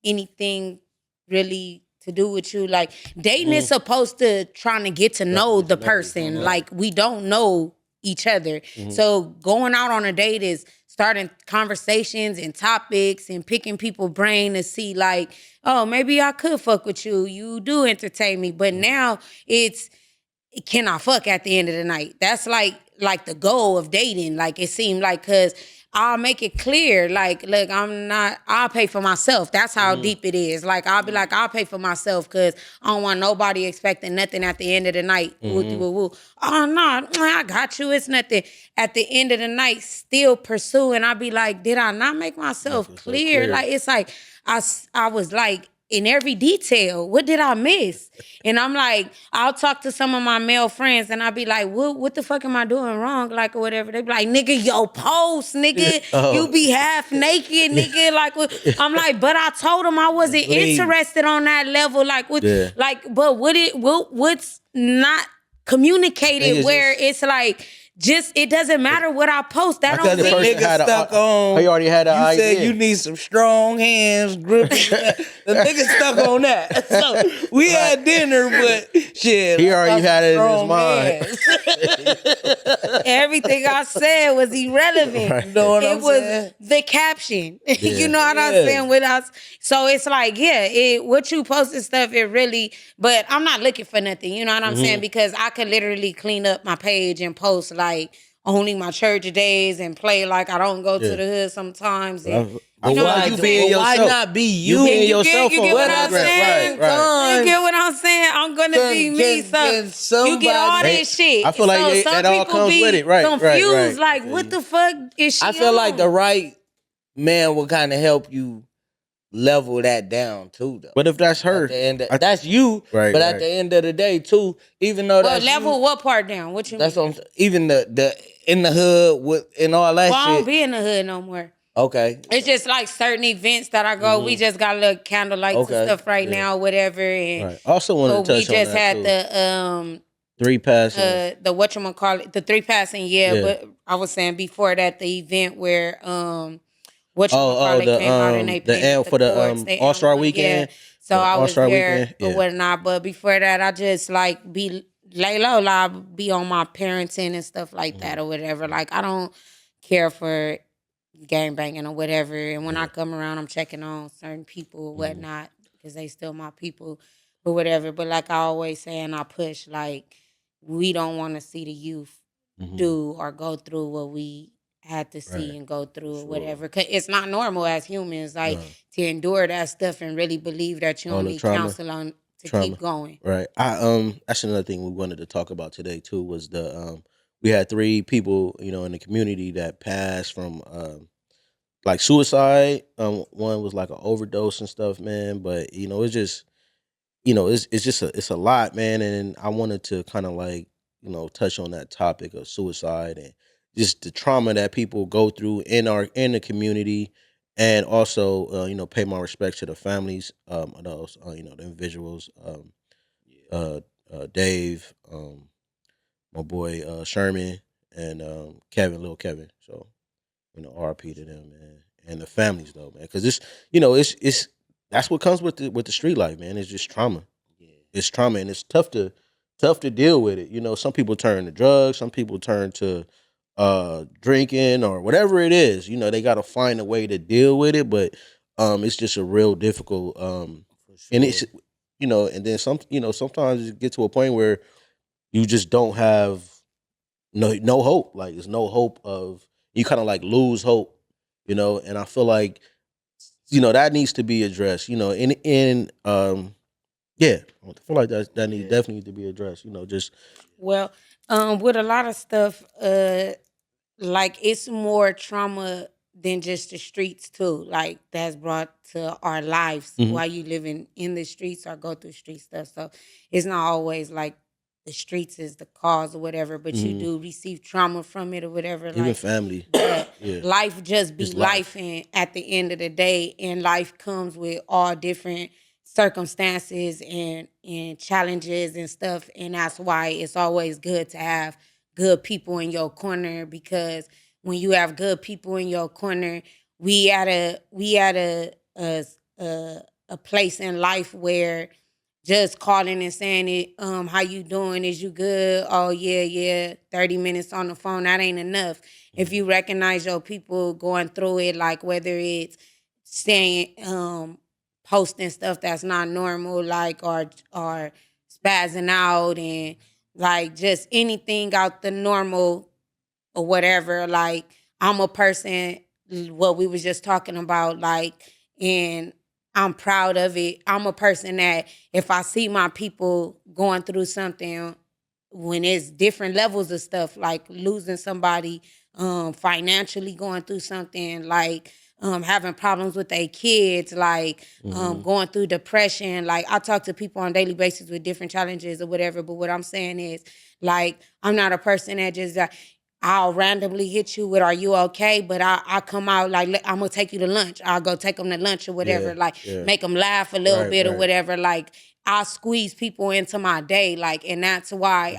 anything really to do with you. Like dating is supposed to trying to get to
Trying to
know
get to
the
know you.
person.
Right.
Like we don't know each other. So going out on a date is starting conversations and topics and picking people's brain to see like, oh, maybe I could fuck with you. You do entertain me. But now it's can I fuck at the end of the night? That's like the goal of dating. Like it seemed like because I'll make it clear, like, look, I'll pay for myself. That's how deep it is. Like I'll be like, I'll pay for myself because I don't want nobody expecting nothing at the end of the night. Woo, woo, woo. Oh no, I got you. It's nothing. At the end of the night, still pursuing. I'll be like, did I not make myself
Make yourself
clear?
clear.
Like it's like I was like in every detail. What did I miss? And I'm like, I'll talk to some of my male friends and I'll be like, what the fuck am I doing wrong? Like, or whatever. They be like, nigga, yo, post, nigga. You be half naked, nigga. Like, I'm like, but I told him I wasn't
Please.
interested on that level. Like,
Yeah.
but what's not communicated
Niggas
where
just-
it's like, just it doesn't matter what I post. That
Because
don't
the
mean
person had
stuck
a,
on.
he already had an
You
idea.
said you need some strong hands, gripping. The nigga stuck on that. So we had dinner, but shit,
He
I
already
got
had it in his
strong
mind.
hands.
everything I said was irrelevant.
Right.
You know what
It
I'm
was
saying?
the caption. You know what I'm
Yeah.
saying with us. So it's like, yeah, what you posted stuff, it really, but I'm not looking for nothing. You know what I'm saying? Because I could literally clean up my page and post like only my church days and play like I don't go to the hood sometimes. And,
I
you know
feel
what
like
I'm
you
saying?
being
Why
yourself.
not be
You
you?
being
You
yourself
get
on
what
the
I'm
gram.
saying?
Right, right.
You get what I'm saying? I'm gonna be me. So you get all
somebody-
this shit.
I feel like
some
that all
people
comes
be
with it. Right, right,
confused.
right.
Like, what the fuck is she
I feel like the
on?
right man will kind of help you level that down too, though.
But if that's her,
At the end that's you,
Right,
but at
right.
the end of the day, too, even though
Well,
that's
level
you,
what part down? What you
that's
mean?
what even the in the hood with and all that
Well, I don't
shit.
be in the hood no more.
Okay,
It's just like certain events that I go. We just got a little candlelights
Okay,
and stuff right
yeah.
now, whatever. And
Right. Also wanted to
we
touch on
just
that
had
too. 3 passing.
the whatchamacallit, the 3 passing, yeah.
Yeah.
But I was saying before that, the event where
Oh,
whatchamacallit came out and they
the
painted
L
the
for the
courts. They
All Star
yeah.
Weekend.
So
The
I was
All-Star
there
Weekend,
or
yeah.
whatnot. But before that, I just like be lay low, like be on my parenting and stuff like that or whatever. Like I don't care for gang banging or whatever. And when I come around, I'm checking on certain people or whatnot because they still my people or whatever. But like I always say, and I push, like we don't want to see the youth do or go through what we had to see
Right.
and go through or whatever. Cause it's not normal as humans, like
No.
to endure that stuff and really believe that you
All
don't
the
need
trauma.
counsel on to
Trauma.
keep going.
Right. That's another thing we wanted to talk about today too was the we had 3 people, in the community that passed from like suicide. One was like an overdose and stuff, man. But it's just it's just it's a lot, man. And I wanted to kind of like touch on that topic of suicide and just the trauma that people go through in the community, and also pay my respects to the families of those the individuals, uh, Dave, my boy Sherman, and Kevin, little Kevin. So RP to them, man, and the families though, man, because it's that's what comes with the street life, man. It's just trauma. It's trauma, and it's tough to deal with it. Some people turn to drugs, some people turn to drinking or whatever it is. They got to find a way to deal with it, but it's just a real difficult. And it's and then sometimes it get to a point where you just don't have no hope. Like there's no hope of you kind of like lose hope, and I feel like that needs to be addressed. Yeah, I feel like that needs definitely need to be addressed. Just
Well, with a lot of stuff, like it's more trauma than just the streets too. Like that's brought to our lives
Mhm.
while you living in the streets or go through street stuff. So it's not always like the streets is the cause or whatever, but you
Mhm.
do receive trauma from it or whatever.
Even
Like
family,
but
yeah,
life just be
it's life.
life, and at the end of the day, and life comes with all different circumstances and challenges and stuff, and that's why it's always good to have good people in your corner, because when you have good people in your corner, we at a place in life where just calling and saying it, how you doing? Is you good? Oh yeah, 30 minutes on the phone, that ain't enough. If you recognize your people going through it, like whether it's saying posting stuff that's not normal, like or spazzing out and like just anything out the normal or whatever. Like I'm a person, what we was just talking about, like, and I'm proud of it. I'm a person that if I see my people going through something, when it's different levels of stuff, like losing somebody, financially going through something, like having problems with their kids, like
Mhm.
going through depression. Like I talk to people on a daily basis with different challenges or whatever. But what I'm saying is, like, I'm not a person that just I'll randomly hit you with "Are you okay?" But I come out like, I'm gonna take you to lunch. I'll go take them to lunch or
Yeah,
whatever. Like
yeah,
make them laugh a little
right,
bit or
right,
whatever. Like I squeeze people into my day, like, and that's why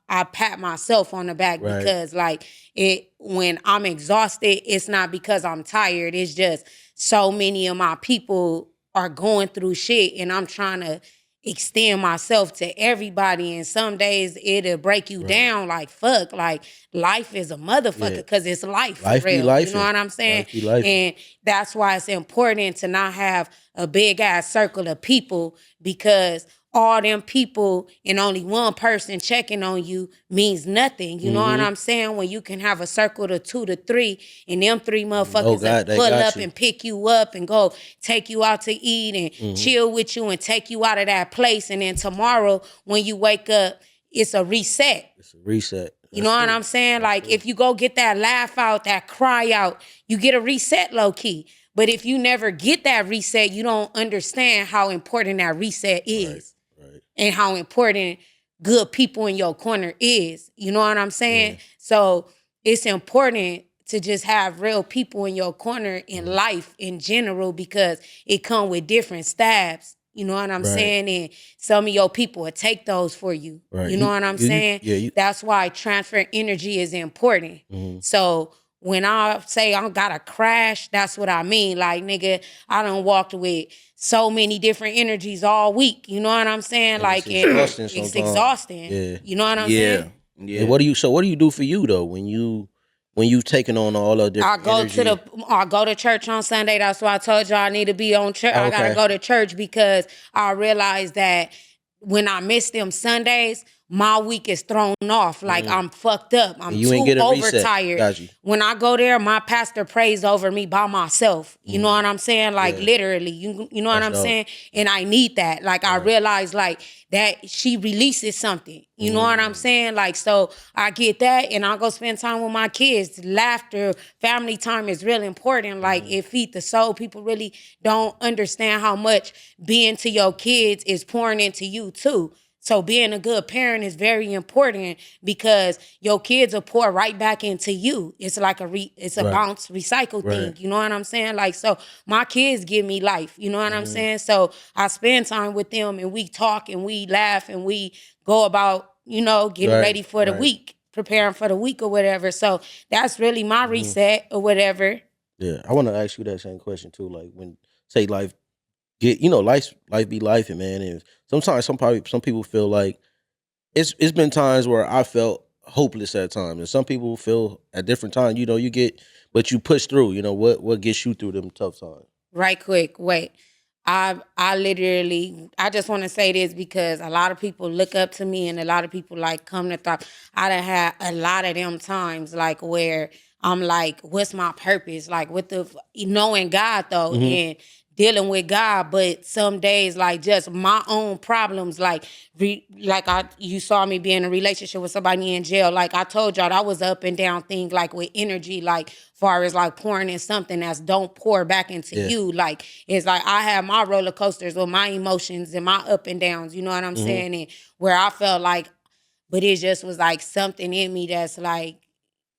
I pat myself on the back,
right.
because like it when I'm exhausted, it's not because I'm tired. It's just so many of my people are going through shit, and I'm trying to extend myself to everybody, and some days it'll break you
Right.
down like fuck, like life is a motherfucker,
Yeah.
because it's life for
Life be
real, you
life,
know what I'm saying?
life be life.
And that's why it's important to not have a big ass circle of people, because all them people and only one person checking on you means nothing. You know what
Mhm.
I'm saying? When you can have a circle of 2 to 3, and them 3
Oh
motherfuckers will
God, they
pull
got
up
you.
and pick you up and go take you out to eat and
Mhm.
chill with you and take you out of that place. And then tomorrow when you wake up, it's a reset.
It's a reset.
You know
That's
what
true.
I'm saying?
That's
Like
true.
if you go get that laugh out, that cry out, you get a reset low key. But if you never get that reset, you don't understand how important that reset
Right,
is,
right.
and how important good people in your corner is. You know what I'm saying?
Yeah.
So it's important to just have real people in your corner in
Mhm.
life in general, because it come with different stabs. You know what I'm
Right,
saying? And some of your people will take those for you.
right.
You know what I'm saying?
Yeah, you.
That's why transfer energy is important.
Mhm.
So when I say I gotta crash, that's what I mean. Like, nigga, I done walked with so many different energies all week. You know what I'm saying?
And it's
Like,
exhausting
it's
sometimes.
exhausting.
Yeah.
You know what I'm
Yeah,
saying?
And
yeah.
what do you do for you though when you taking on all the
I
different
go to
energy?
I go to church on Sunday. That's why I told you I need to be on church.
Oh,
I gotta
okay.
go to church, because I realized that when I miss them Sundays, my week is thrown off. Like I'm fucked up. I'm
you ain't
too
get a reset.
overtired.
Got you.
When I go there, my pastor prays over me by myself. You know what I'm saying? Like literally, you know what I'm
dope.
saying? And I need that. Like I realize like that she releases something. You know what I'm saying? Like, so I get that and I go spend time with my kids. Laughter, family time is really important. Like it feed the soul. People really don't understand how much being to your kids is pouring into you too. So being a good parent is very important because your kids will pour right back into you. It's like it's a bounce recycle thing. You know what I'm saying? Like, so my kids give me life. You know what I'm saying? So I spend time with them and we talk and we laugh and we go about, getting ready for the week, preparing for the week or whatever. So that's really my reset or whatever.
Yeah, I want to ask you that same question too. Like when say life life be life, man. And sometimes some people feel like it's been times where I felt hopeless at times, and some people feel at different times. You get, but you push through. What gets you through them tough times.
Right quick, wait. I just want to say this because a lot of people look up to me and a lot of people like come to thought. I done had a lot of them times like where I'm like, what's my purpose? Like with knowing God though and dealing with God, but some days like just my own problems, like you saw me be in a relationship with somebody in jail. Like I told y'all, that was up and down thing, like with energy, like far as like pouring in something that's don't pour back into you. Like it's like I have my roller coasters with my emotions and my up and downs, you know what I'm saying? And where I felt like, but it just was like something in me that's like,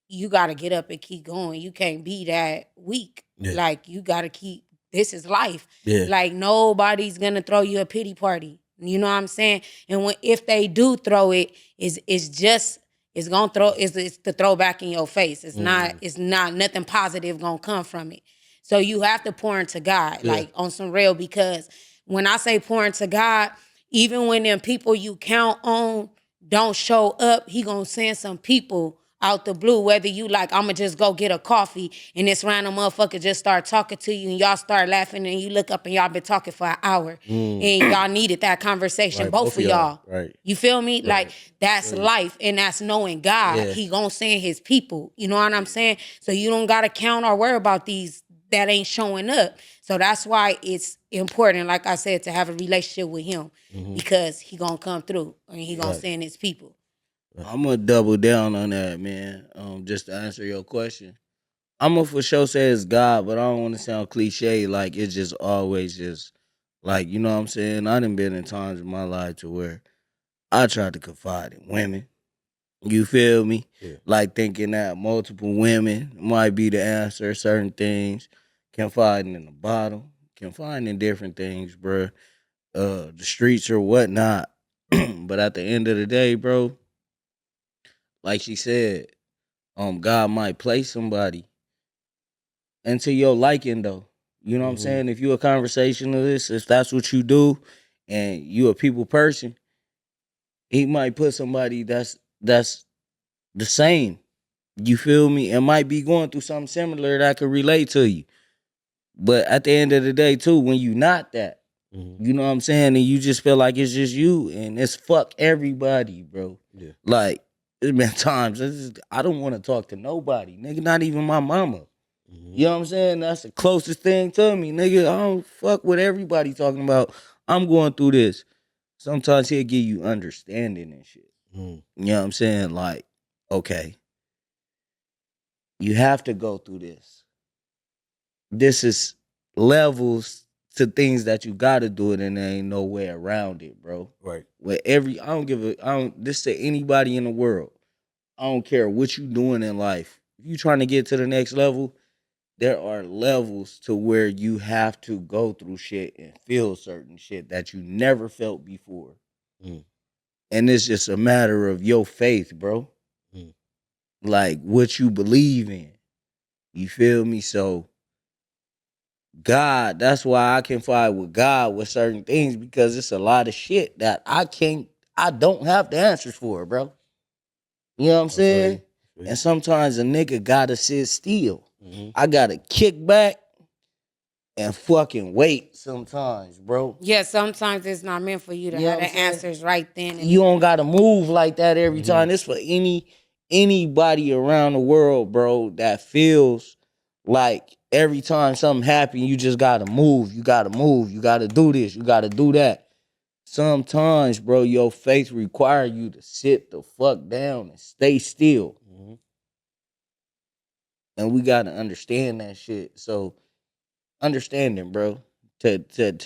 you got to get up and keep going. You can't be that weak.
Yeah.
Like you got to keep, this is life.
Yeah.
Like nobody's going to throw you a pity party. You know what I'm saying? And if they do throw it, it's gonna throw it's to throw back in your face. It's not nothing positive gonna come from it. So you have to pour into God, like on some real, because when I say pour into God, even when them people you count on don't show up, he gonna send some people out the blue, whether you like, I'ma just go get a coffee and this random motherfucker just start talking to you and y'all start laughing and you look up and y'all been talking for an hour and y'all needed that conversation, both of y'all.
Right.
You feel me? Like that's life and that's knowing God. He gonna send his people. You know what I'm saying? So you don't gotta count or worry about these that ain't showing up. So that's why it's important, like I said, to have a relationship with him because he gonna come through and he gonna send his people.
I'm gonna double down on that, man. Just to answer your question, I'm gonna for sure say it's God, but I don't want to sound cliche. Like it's just always just like you know what I'm saying. I done been in times in my life to where I tried to confide in women. You feel me?
Yeah.
Like thinking that multiple women might be the answer. Certain things, confiding in the bottle, confiding in different things, bro. The streets or whatnot. But at the end of the day, bro, like she said, God might place somebody into your liking though. You know what I'm saying? If you a conversationalist, if that's what you do, and you a people person, he might put somebody that's the same. You feel me? And might be going through something similar that could relate to you. But at the end of the day, too, when you not that, you know what I'm saying, and you just feel like it's just you, and it's fuck everybody, bro.
Yeah.
Like it's been times I don't want to talk to nobody, nigga, not even my mama. You know what I'm saying? That's the closest thing to me, nigga. I don't fuck with everybody talking about I'm going through this. Sometimes he'll give you understanding and shit. You know what I'm saying? Like, okay, you have to go through this. This is levels to things that you gotta do it and there ain't no way around it, bro.
Right.
I don't this to anybody in the world. I don't care what you doing in life. If you trying to get to the next level, there are levels to where you have to go through shit and feel certain shit that you never felt before. And it's just a matter of your faith, bro. Like what you believe in. You feel me? So God, that's why I can fight with God with certain things because it's a lot of shit that I don't have the answers for, bro. You know what I'm saying? And sometimes a nigga gotta sit still. I gotta kick back and fucking wait sometimes, bro.
Yeah, sometimes it's not meant for you to
You know
have
what I'm
the
saying?
answers right then and
You
there.
don't gotta move like that every time. It's for anybody around the world, bro, that feels like every time something happens, you just gotta move. You gotta move. You gotta do this. You gotta do that. Sometimes, bro, your faith require you to sit the fuck down and stay still. And we gotta understand that shit. So understanding, bro. To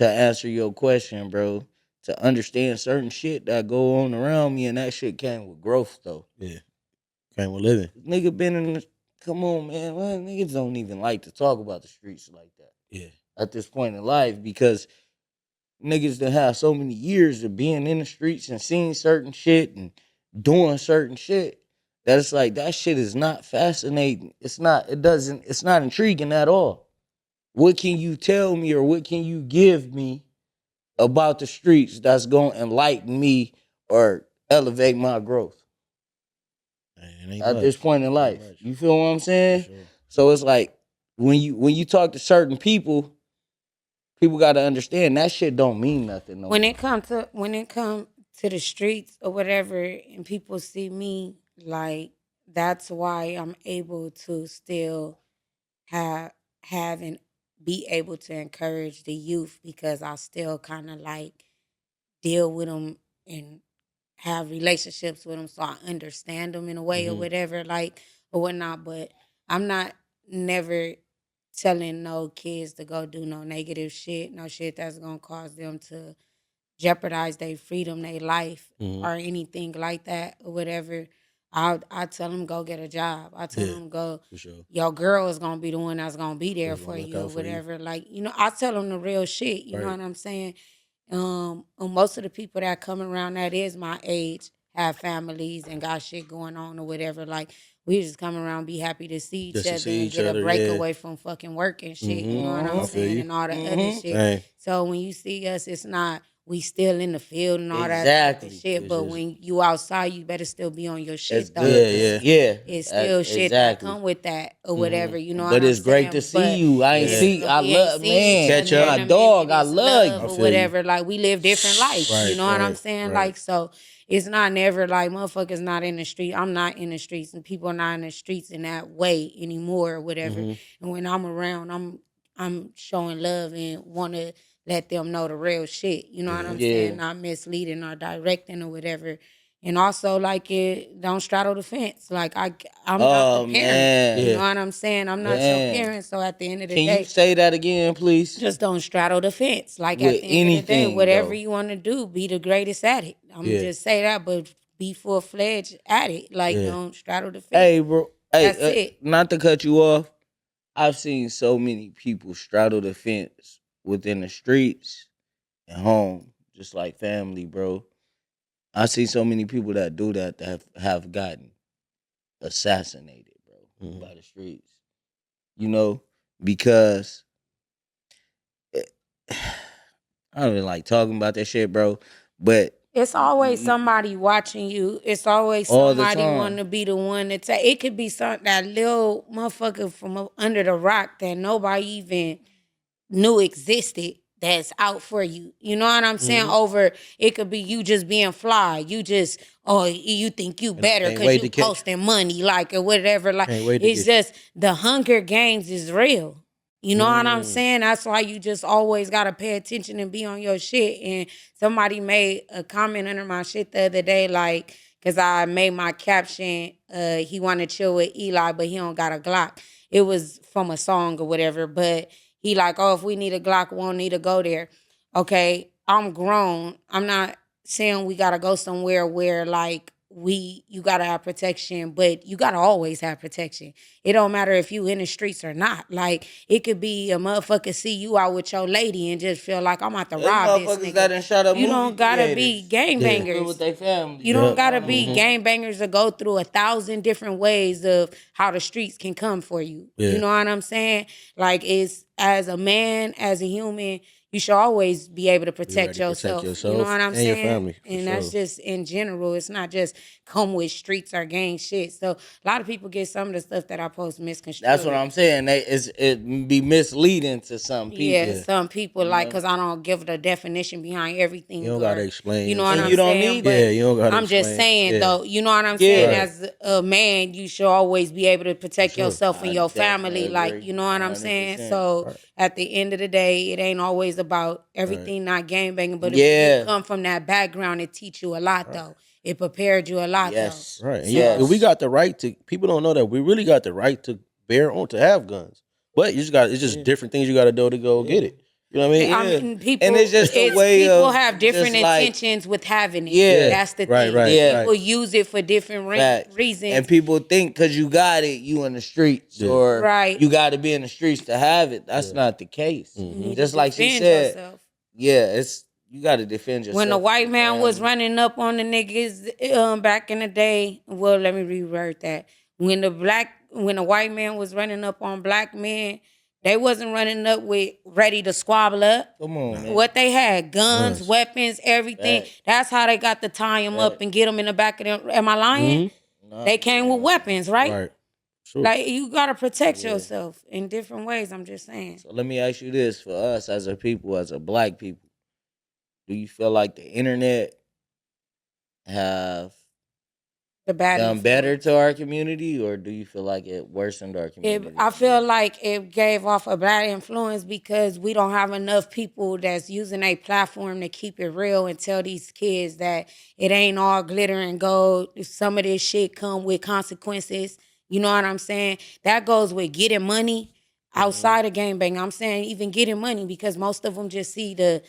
answer your question, bro. To understand certain shit that go on around me, and that shit came with growth, though.
Yeah. Came with living.
Nigga been in the, come on, man. Well, niggas don't even like to talk about the streets like that
Yeah.
at this point in life because niggas that have so many years of being in the streets and seeing certain shit and doing certain shit that it's like that shit is not fascinating. It's not intriguing at all. What can you tell me or what can you give me about the streets that's going to enlighten me or elevate my growth
Man, it ain't
at this
much.
point in
Ain't
life?
much.
You feel what I'm
For
saying?
sure.
So it's like when you talk to certain people got to understand that shit don't mean nothing no
When
more.
it come to the streets or whatever, and people see me, like that's why I'm able to still have and be able to encourage the youth because I still kind of like deal with them and have relationships with them, so I understand them in a way or whatever, like or whatnot. But I'm not never telling no kids to go do no negative shit, no shit that's gonna cause them to jeopardize their freedom, their life,
Mhm.
or anything like that or whatever. I tell them go get a job. I tell
Yeah.
them go.
For sure.
Your girl is gonna be the one that's gonna be there
That's
for
gonna look
you or
out for you.
whatever. Like I tell them the real shit. You know
Right.
what I'm saying? Most of the people that come around that is my age have families and got shit going on or whatever. Like we just come around, be happy to see each
Just to
other
see
and
each
get a
other,
break
yeah.
away from fucking work and shit. You know what I'm
I feel
saying?
you.
And all the other shit.
Same.
So when you see us, it's not we still in the field and all that type of
Exactly.
shit.
It's
But
just
when you outside, you better still be on your
It's
shit though,
good
Yeah,
to
yeah.
because
yeah.
it's still shit that
Exactly.
come with that or whatever. You know what
But
I'm
it's great to
saying?
see
But
you. I ain't
Yeah.
see. I
we ain't
love
seen each
man.
Catch
other
up.
in
My
a
dog.
minute.
I
It's
love
I
love or
you.
feel you.
whatever. Like we live different lives. You
Right,
know what I'm
right,
saying?
right.
Like so, it's not never like motherfuckers not in the street. I'm not in the streets, and people are not in the streets in that way anymore or whatever. And when I'm around, I'm showing love and want to let them know the real shit. You know what I'm
Yeah.
saying? Not misleading or directing or whatever. And also, like it, don't straddle the fence. Like I'm not the
Oh
parent. You know
Yeah.
man.
what I'm saying? I'm not your
Man.
parent. So at the end of the
Can you
day,
say that again, please?
just don't straddle the fence. Like at
With
the end of the day,
anything
whatever
though.
you want to do, be the greatest at it. I'm
Yeah.
just say that, but be full fledged at it. Like
Yeah.
don't straddle the fence.
Hey, bro. Hey,
That's it.
not to cut you off. I've seen so many people straddle the fence within the streets and home, just like family, bro. I see so many people that do that have gotten assassinated, bro,
Mhm.
by the streets. You know, because I don't even like talking about that shit, bro. But
It's always somebody watching you. It's always
all the
somebody wanting
time,
to be the one to take. It could be something that little motherfucker from under the rock that nobody even knew existed that's out for you. You know what I'm saying? Over it could be you just being fly. You just you think you
And I
better
can't
because
wait
you
to catch.
posting money like or whatever. Like
Can't wait to
it's
get you.
just the Hunger Games is real. You know what I'm saying? That's why you just always gotta pay attention and be on your shit. And somebody made a comment under my shit the other day, like, cause I made my caption, he wanna chill with Eli, but he don't got a Glock. It was from a song or whatever, but he like, oh, if we need a Glock, we won't need to go there. Okay, I'm grown. I'm not saying we gotta go somewhere where like you gotta have protection, but you gotta always have protection. It don't matter if you in the streets or not. Like it could be a motherfucker see you out with your lady and just feel like I'm about to
there's
rob this
motherfuckers
nigga.
that done shot up
You
movie
don't gotta be
theaters
Yeah.
with
gangbangers.
their families.
You don't
Yep.
gotta be gangbangers to go through 1,000 different ways of how the streets can come for you. You
Yeah.
know what I'm saying? Like it's as a man, as a human, you should always be able to
Be
protect
ready to protect
yourself. You know
yourself
what I'm
and your
saying?
family. For
And that's
sure.
just in general. It's not just come with streets or gang shit. So a lot of people get some of the stuff that I post misconstrued.
That's what I'm saying. It be misleading to some people.
Yeah, some people like because I don't give the definition behind everything.
You don't gotta
or,
explain
You know what
yourself.
I'm
You don't
saying?
need
But
that.
Yeah, you don't gotta
I'm just
explain.
saying
Yeah.
though, you know what I'm
Yeah.
saying?
Right.
As a man, you should always be able to protect
sure.
yourself and
I
your
definitely
family. Like,
agree.
you know what I'm saying?
100%.
So
Right.
at the end of the day, it ain't always about everything not gangbanging. But if
Yeah.
you come from that background, it teach you a lot though. It prepared you a lot
Yes.
Right. And
Yes.
we got the right to. People don't know that we really got the right to bear on to have guns, but you just got. It's just different things you got to do to go get it. You know what I mean?
though. I
Yeah.
mean, people,
And it's just a way
people
of
have different
just like-
intentions with having it.
Yeah.
That's the
Right,
thing.
right,
Yeah.
People use it for different
Facts.
reasons.
And people think because you got it, you in the streets, or
Right.
you got to be in the streets to have it. That's not the case.
You need
Just
to
like she
defend
said,
yourself.
yeah, it's you got to defend yourself.
When the white
your
man was
family.
running up on the niggas back in the day, well, let me reword that. When the white man was running up on black men, they wasn't running up with ready to squabble up.
Come on, man.
What they had, guns, weapons, everything.
Facts.
That's how they got to tie him up and get him in the back of them. Am I lying? They came with weapons, right?
Right. Sure.
Like, you got to protect yourself in different ways, I'm just saying.
So let me ask you this: for us as a people, as a black people, do you feel like the internet have
The bad
done
influence.
better to our community, or do you feel like it worsened our community?
I feel like it gave off a bad influence because we don't have enough people that's using a platform to keep it real and tell these kids that it ain't all glitter and gold. Some of this shit come with consequences. You know what I'm saying? That goes with getting money outside of gangbang. I'm saying even getting money because most of them just see the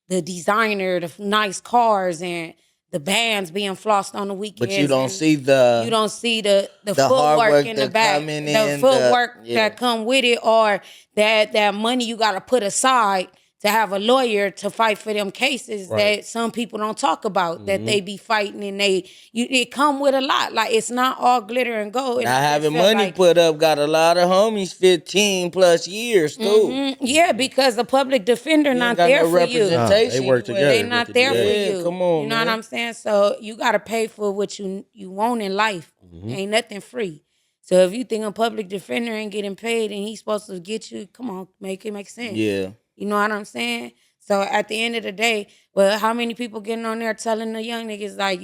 designer, the nice cars and the bands being flossed on the weekends.
But you don't
and
see
you don't see the
hard
footwork
work
in the
that
back,
coming
the
in,
footwork
yeah.
that come with it, or that money you got to put aside to have a lawyer to fight for them cases that some people don't talk about that they be fighting and it come with a lot. Like it's not all glitter and gold. And
Not
I just
having
feel
money
like-
put up got a lot of homies 15 plus years too.
Yeah, because the public defender
You
not
ain't got
there
no
for you.
representation.
They work together.
They not there for
Yeah,
you.
come on,
You know
man.
what I'm saying? So you gotta pay for what you want in life. Ain't nothing free. So if you think a public defender ain't getting paid and he's supposed to get you, come on, make it make sense.
Yeah.
You know what I'm saying? So at the end of the day, well, how many people getting on there telling the young niggas like,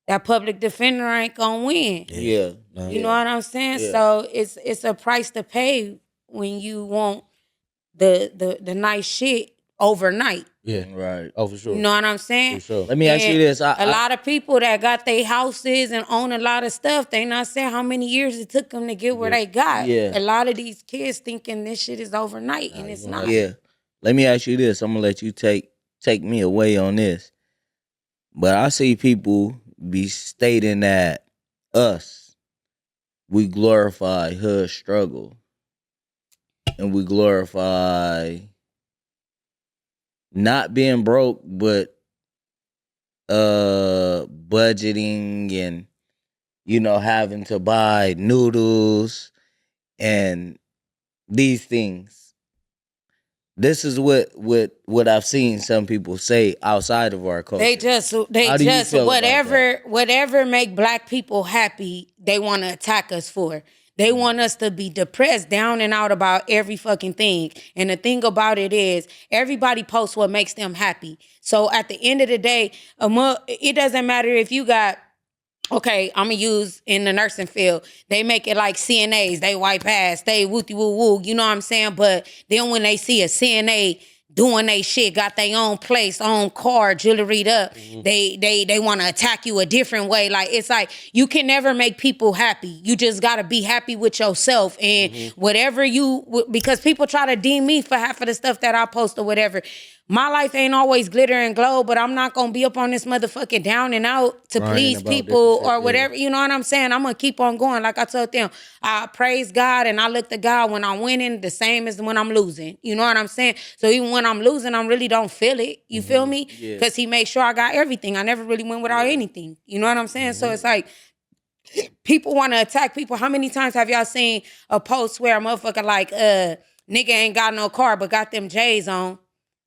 that public defender ain't gonna win?
Yeah.
You know what I'm saying?
Yeah.
So it's a price to pay when you want the nice shit overnight.
Yeah.
Right.
Oh, for sure.
You know what I'm saying?
For sure.
Let me ask you
And
this.
a lot of people that got their houses and own a lot of stuff, they not saying how many years it took them to get where they got.
Yeah.
A lot of these kids thinking this shit is overnight, and it's not.
Yeah. Let me ask you this. I'm gonna let you take me away on this. But I see people be stating that we glorify hood struggle. And we glorify not being broke, but budgeting and having to buy noodles and these things. This is what I've seen some people say outside of our culture.
They just
How do you feel about
whatever make black people happy, they want to attack us for. They want us to be depressed, down and out about every fucking thing. And the thing about it is, everybody posts what makes them happy. So at the end of the day, it doesn't matter if you got. Okay, I'm gonna use in the nursing field. They make it like CNAs. They wipe ass. They wooty woo woo. You know what I'm saying? But then when they see a CNA doing they shit, got their own place, own car, jewelried up, they want to attack you a different way. Like it's like you can never make people happy. You just gotta be happy with yourself and whatever because people try to deem me for half of the stuff that I post or whatever. My life ain't always glitter and glow, but I'm not gonna be up on this motherfucking down and out to
Crying
please
about
people
different shit,
or whatever. You know what I'm saying? I'm gonna keep on going. Like I told them, I praise God and I look to God when I'm winning the same as when I'm losing. You know what I'm saying? So even when I'm losing, I really don't feel it. You feel me?
Yeah.
Because he made sure I got everything. I never really went without anything. You know what I'm saying? So it's like, people want to attack people. How many times have y'all seen a post where a motherfucker like, nigga ain't got no car but got them J's on?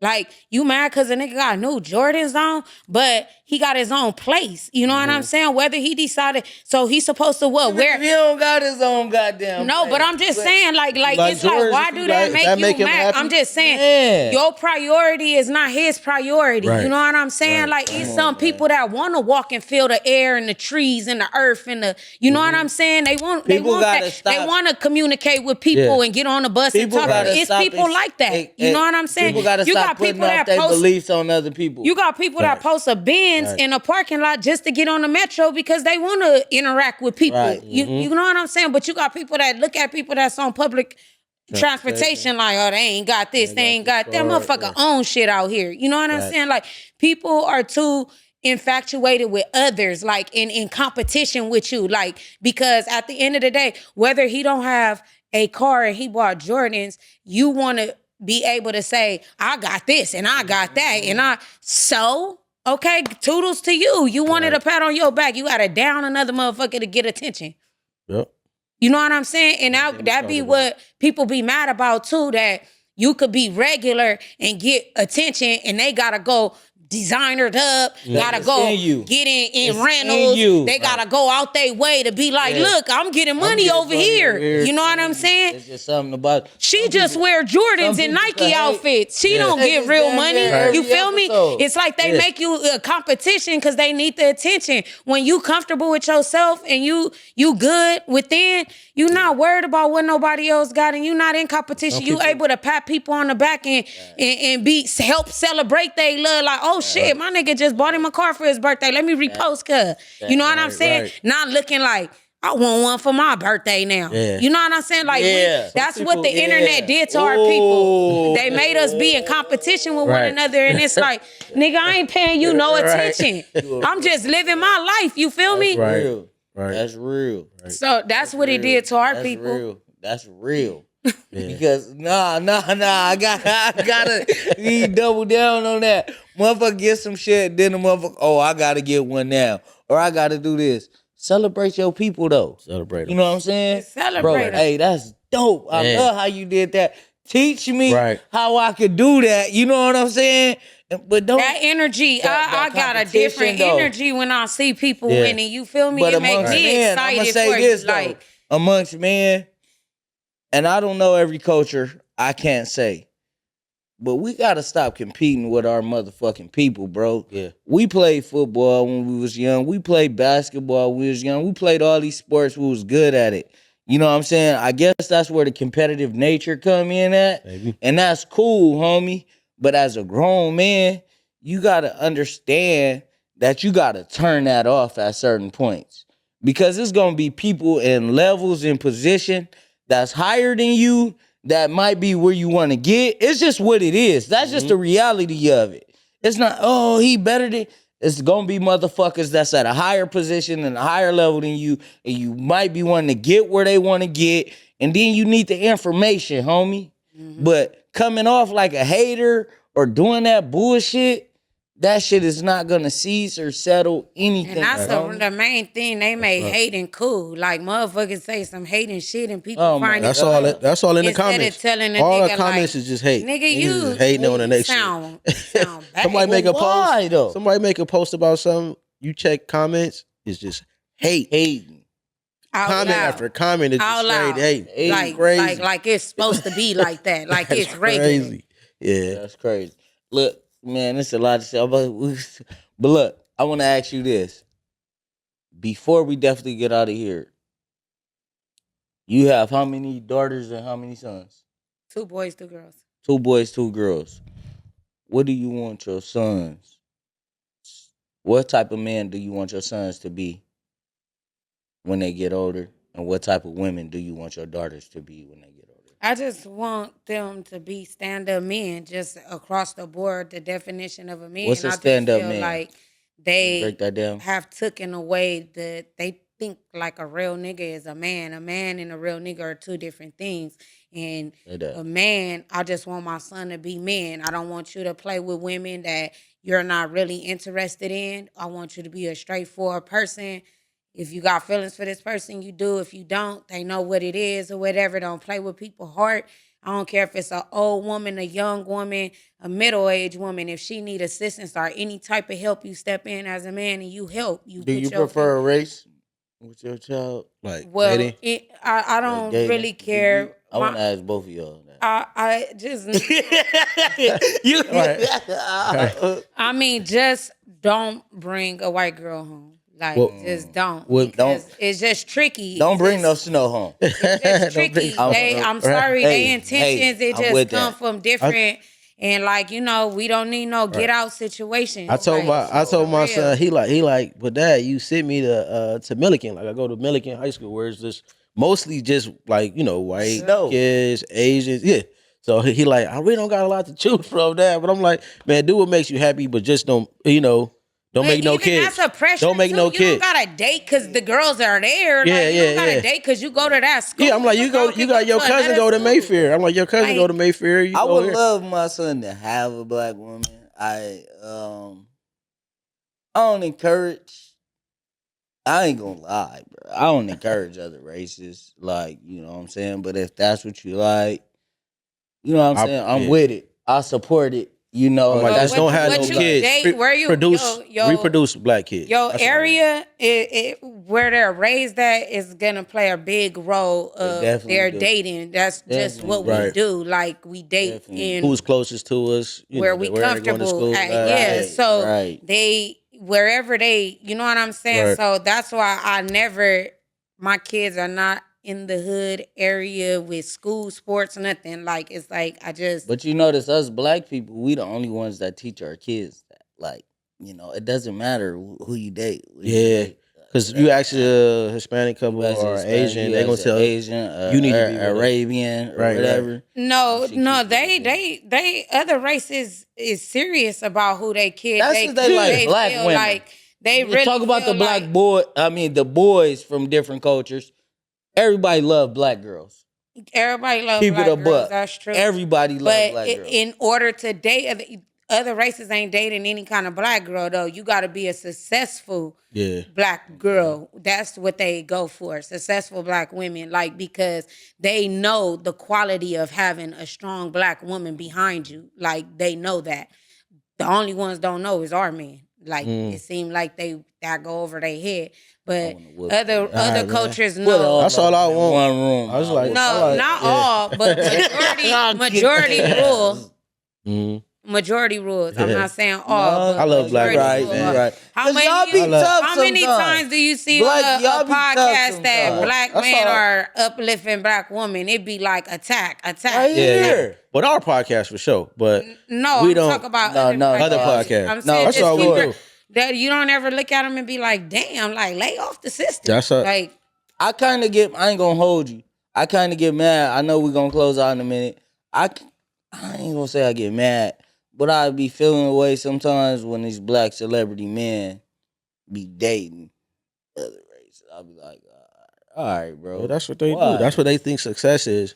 Like, you mad because a nigga got new Jordans on, but he got his own place. You know what I'm saying? Whether he decided, so he's supposed to what? Wear.
He don't got his own goddamn.
No, but I'm just saying, like it's like,
Jordans,
why
if
do
you
that
like- if
make
that
you
make him
mad?
happy,
I'm just saying,
man.
your priority is not his priority.
Right.
You know what I'm saying?
Right.
Like, it's some people that want to walk and feel the air and the trees and the earth and the, you know what I'm saying? They want,
People
they want
gotta
that.
stop.
They want to communicate with people
Yeah.
and get on the bus
People
and talk.
gotta
It's
stop
people
and-
like that. You know what I'm saying?
People gotta
you
stop
got
putting
people
off
that
their
post.
beliefs on other people.
You got people that post a Benz
Right.
in a parking lot just to get on the metro because they want to interact with people.
Right.
You know what I'm saying? But you got people that look at people that's on public transportation like, oh, they ain't got this, they ain't got that. Motherfucker own shit out here. You know what I'm saying? Like, people are too infatuated with others, like in competition with you. Like, because at the end of the day, whether he don't have a car and he bought Jordans, you want to be able to say, I got this and I got that. And okay, toodles to you. You wanted a pat on your back. You got to down another motherfucker to get attention.
Yep.
You know what I'm saying? And that be what people be mad about too, that you could be regular and get attention and they gotta go designered up, gotta
it's
go
in you.
get in
It's
Reynolds.
in you.
They gotta go out their way to be like, look, I'm getting money
getting
over
money
here.
over here.
You know what I'm saying?
It's just something about.
She just wear Jordans and
people
Nike
can hate.
outfits. She don't
They
get
just
real
damn
money.
near every
You feel me?
episode.
It's like they make you a competition because they need the attention. When you comfortable with yourself and you good within, you not worried about what nobody else got and you not in competition. You able to pat people on the back and help celebrate they love. Like, oh shit, my nigga just bought him a car for his birthday. Let me repost cuz. You know what I'm saying?
right.
Not looking like, I want one for my birthday now.
Yeah.
You know what I'm saying? Like,
Yeah.
that's
Some
what the
people-
internet
yeah.
did to our people. They made us be in competition with one
Right.
another. And it's like, nigga, I ain't paying you no attention. I'm just living my life. You feel me?
Right.
Real.
Right.
That's real.
So that's what it did to our
That's
people.
real. That's real. Because I gotta he double down on that. Motherfucker get some shit, then the motherfucker, oh, I gotta get one now. Or I gotta do this. Celebrate your people though.
Celebrate 'em.
You know what I'm saying?
Celebrate
Bro,
'em.
hey, that's dope. I
Yeah.
love how you did that. Teach me
Right.
how I could do that. You know what I'm saying? But don't
That energy,
That
I got a
competition,
different
though.
energy when I see people
Yeah.
winning. You feel me?
But
It make
amongst
me
men, I'm
excited
gonna say
for
this
you.
though.
Like,
Amongst men, and I don't know every culture, I can't say. But we gotta stop competing with our motherfucking people, bro.
Yeah.
We played football when we was young. We played basketball when we was young. We played all these sports. We was good at it. You know what I'm saying? I guess that's where the competitive nature come in at.
Maybe.
And that's cool, homie. But as a grown man, you gotta understand that you gotta turn that off at certain points. Because it's gonna be people in levels in position that's higher than you that might be where you want to get. It's just what it is. That's just the reality of it. It's not, oh, he better than. It's gonna be motherfuckers that's at a higher position and a higher level than you, and you might be wanting to get where they want to get, and then you need the information, homie. But coming off like a hater or doing that bullshit, that shit is not gonna cease or settle anything.
and that's
homie.
the main thing. They made hating cool. Like, motherfuckers say some hating shit and people
Oh, my
find
That's
it
all.
cool.
That's all in the
Instead of
comments.
telling a
All
nigga,
the comments
like,
is just hate.
Nigga,
Niggas
you
is hating on the next shit.
sound bad.
Somebody make a
Why,
post.
though?
Somebody make a post about something. You check comments. It's just hate.
Hating.
Out
Comment
loud.
after comment is
Out
just
loud.
straight hate.
Like,
crazy.
like it's supposed to be like that. Like,
That's
it's regular.
crazy. Yeah.
That's crazy. Look, man, it's a lot to say about. But look, I want to ask you this. Before we definitely get out of here, you have how many daughters and how many sons?
2 boys, 2 girls.
2 boys, 2 girls. What do you want your sons? What type of man do you want your sons to be when they get older? And what type of women do you want your daughters to be when they get older?
I just want them to be stand-up men, just across the board, the definition of a man.
What's a
I just
stand-up
feel
man?
like they
Break that down.
have taken away that they think like a real nigga is a man. A man and a real nigga are 2 different things. And
Say that.
a man, I just want my son to be men. I don't want you to play with women that you're not really interested in. I want you to be a straightforward person. If you got feelings for this person, you do. If you don't, they know what it is or whatever. Don't play with people's heart. I don't care if it's an old woman, a young woman, a middle-aged woman. If she need assistance or any type of help, you step in as a man and you help. You
Do
put
you
your
prefer a race with your child?
Like
well,
dating.
I
Like
don't
dating?
really
Do
care.
you? I want to ask both of y'all that.
I just
You,
Right.
I mean, just don't bring a white girl home. Like,
Well,
just don't.
well,
Because it's just tricky.
don't
It's
bring no
just,
snow home.
it's just
Don't
tricky.
bring snow
I'm
home.
sorry,
Hey,
they intentions,
hey,
it
I'm
just
with
come
that.
from different. And like, we don't need no get out situations.
I told
Like,
I told
for
my
real.
son he like, but dad, you sent me to Milliken. Like I go to Milliken High School where it's just mostly just like, white
Snow.
kids, Asians. Yeah. So he like, I really don't got a lot to choose from, dad. But I'm like, man, do what makes you happy, but just don't
But
make no
even
kids.
that's a pressure
Don't make
too.
no
You
kids.
don't got to date because the girls are there.
Yeah,
Like, you don't got
yeah.
to date because you go to that school.
Yeah, I'm like,
Your
you go,
girl
you
can
got your
to
cousin
another
go to
school.
Mayfair. I'm like, your cousin go to
Like,
Mayfair. You
I
go
would
here.
love my son to have a black woman. I don't encourage. I ain't gonna lie, bro. I don't encourage other races. Like, you know what I'm saying? But if that's what you like, you know what I'm saying? I'm
yeah.
with it. I support it. You know,
I'm
if
like,
But
that's
just don't have
what
no
you
kids.
date, where you
Reproduce black kids.
your
That's what I want.
area, where they're raised at is gonna play a big role of
definitely
their
do.
dating. That's just
Definitely
what
do.
we
Right.
do. Like we date
Definitely.
in
Who's closest to us?
where we
where they're going to
comfortable
school.
at.
Right.
Yeah,
Right,
so
right.
they wherever they, you know what I'm saying.
Right.
So that's why my kids are not in the hood area with school sports, nothing. Like it's like I just
But you notice us black people, we the only ones that teach our kids that. Like, it doesn't matter who you date. Who you
Yeah.
date.
Because you ask a Hispanic couple
You as a
or
Hispanic,
Asian,
you
they're going
as
to
a
tell
Asian,
you need to be with us.
Arabian, or
Right,
whatever.
no,
You should
no,
keep it with them.
they other races is serious about who they kid.
That's because they like black
feel
women.
like they
You
really
talk about
feel
the black
like,
boy. I mean, the boys from different cultures. Everybody love black girls.
everybody love
Keep
black
it a
girls.
buck.
That's true.
Everybody love
But
black girls.
in order to date other races ain't dating any kind of black girl though. You got to be a successful black girl. That's what they go for. Successful black women, like because they know the quality of having a strong black woman behind you. Like they know that. The only ones don't know is our men. Like it seemed like that go over their head. But
wanna whoop
other
man.
cultures
Put
know.
That's all I
in
want.
one room.
I was like,
No, not all, but majority rules.
Mhm.
Majority rules. I'm not saying all,
No,
but
I love black
majority
women,
right,
man.
you right.
How
'Cause
many,
y'all be tough
how many
sometimes.
times do you see
Black-
on
y'all
a
be tough
podcast that
sometimes.
black
That's
men
all.
are uplifting black women? It be like attack.
Right
Yeah.
here.
But our podcast for sure. But
No,
we
I'm
don't.
talking about
No,
other,
no,
like,
Other
no.
podcasts.
I'm
No,
saying
that's
just
all we
people
do.
that you don't ever look at them and be like, damn, like lay off the system.
That's a-
like
I kind of I ain't gonna hold you. I kind of get mad. I know we're gonna close out in a minute. I ain't gonna say I get mad, but I be feeling away sometimes when these black celebrity men be dating other races. I'll be like, all right, bro.
Well, that's what they
Why?
do. That's what they think success is.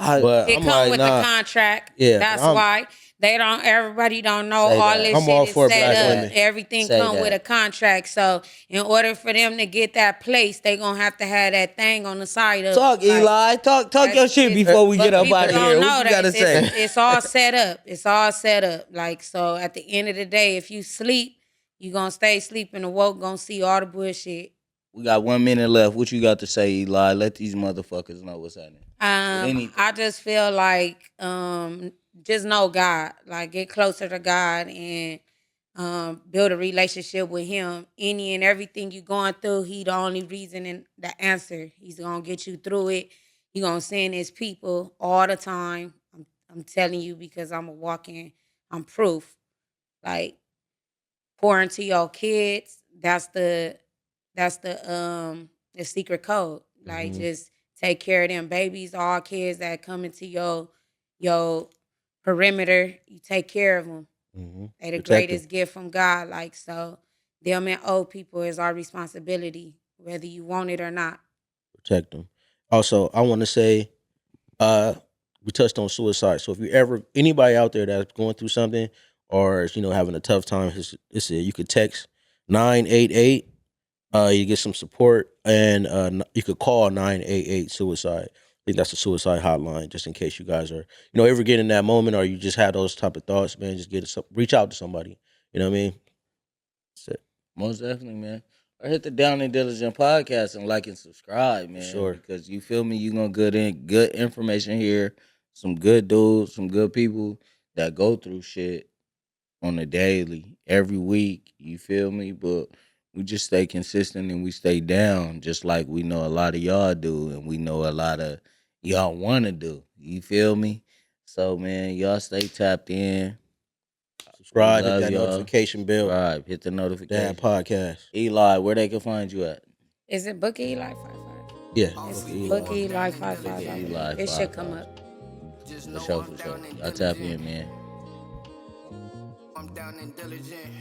I-
But
it
I'm
come
like,
with
nah.
the contract.
Yeah,
That's
I'm-
why they don't. Everybody don't know
Say
all
that.
this
I'm
shit
all
is
for
set
black
up.
women.
Everything
Say
come with
that.
a contract. So in order for them to get that place, they gonna have to have that thing on the side of.
talk,
like,
Eli. Talk
that's
your shit before we
but
get up
people
out of
don't
here.
know
What you
that.
gotta say?
It's all set up. It's all set up. Like so, at the end of the day, if you sleep, you gonna stay sleeping. Awoke, gonna see all the bullshit.
We got 1 minute left. What you got to say, Eli? Let these motherfuckers know what's happening. Anything.
I just feel like just know God. Like get closer to God and build a relationship with him. Any and everything you're going through, he the only reason and the answer. He's gonna get you through it. He gonna send his people all the time. I'm telling you because I'm proof. Like pour into your kids. That's the secret code. Like just take care of them babies, all kids that come into your perimeter. You take care of them. They the
Protect
greatest gift from God. Like so, them and old people is our responsibility, whether you want it or not.
Protect them. Also, I want to say, we touched on suicide. So if you ever anybody out there that's going through something or is, having a tough time, you could text 988. You get some support, and you could call 988 suicide. think that's a suicide hotline, just in case you guys are, ever get in that moment or you just had those type of thoughts, man. Just reach out to somebody. You know what I mean? That's it.
Most definitely, man. Or hit the Down and Diligent podcast and like and subscribe, man.
Sure.
Because you feel me, you gonna get good information here. Some good dudes, some good people that go through shit on a daily, every week. You feel me? But we just stay consistent and we stay down, just like we know a lot of y'all do, and we know a lot of y'all want to do. You feel me? So, man, y'all stay tapped in.
Subscribe, hit
Love
that
y'all.
notification bell.
Subscribe, hit the notification.
That podcast.
Eli, where they can find you at?
Is it Book Eli 55?
Yeah.
It's
Eli.
Book Eli 55.
Eli
It should come
55.
up.
For sure. Y'all tap in, man.
I'm down and diligent.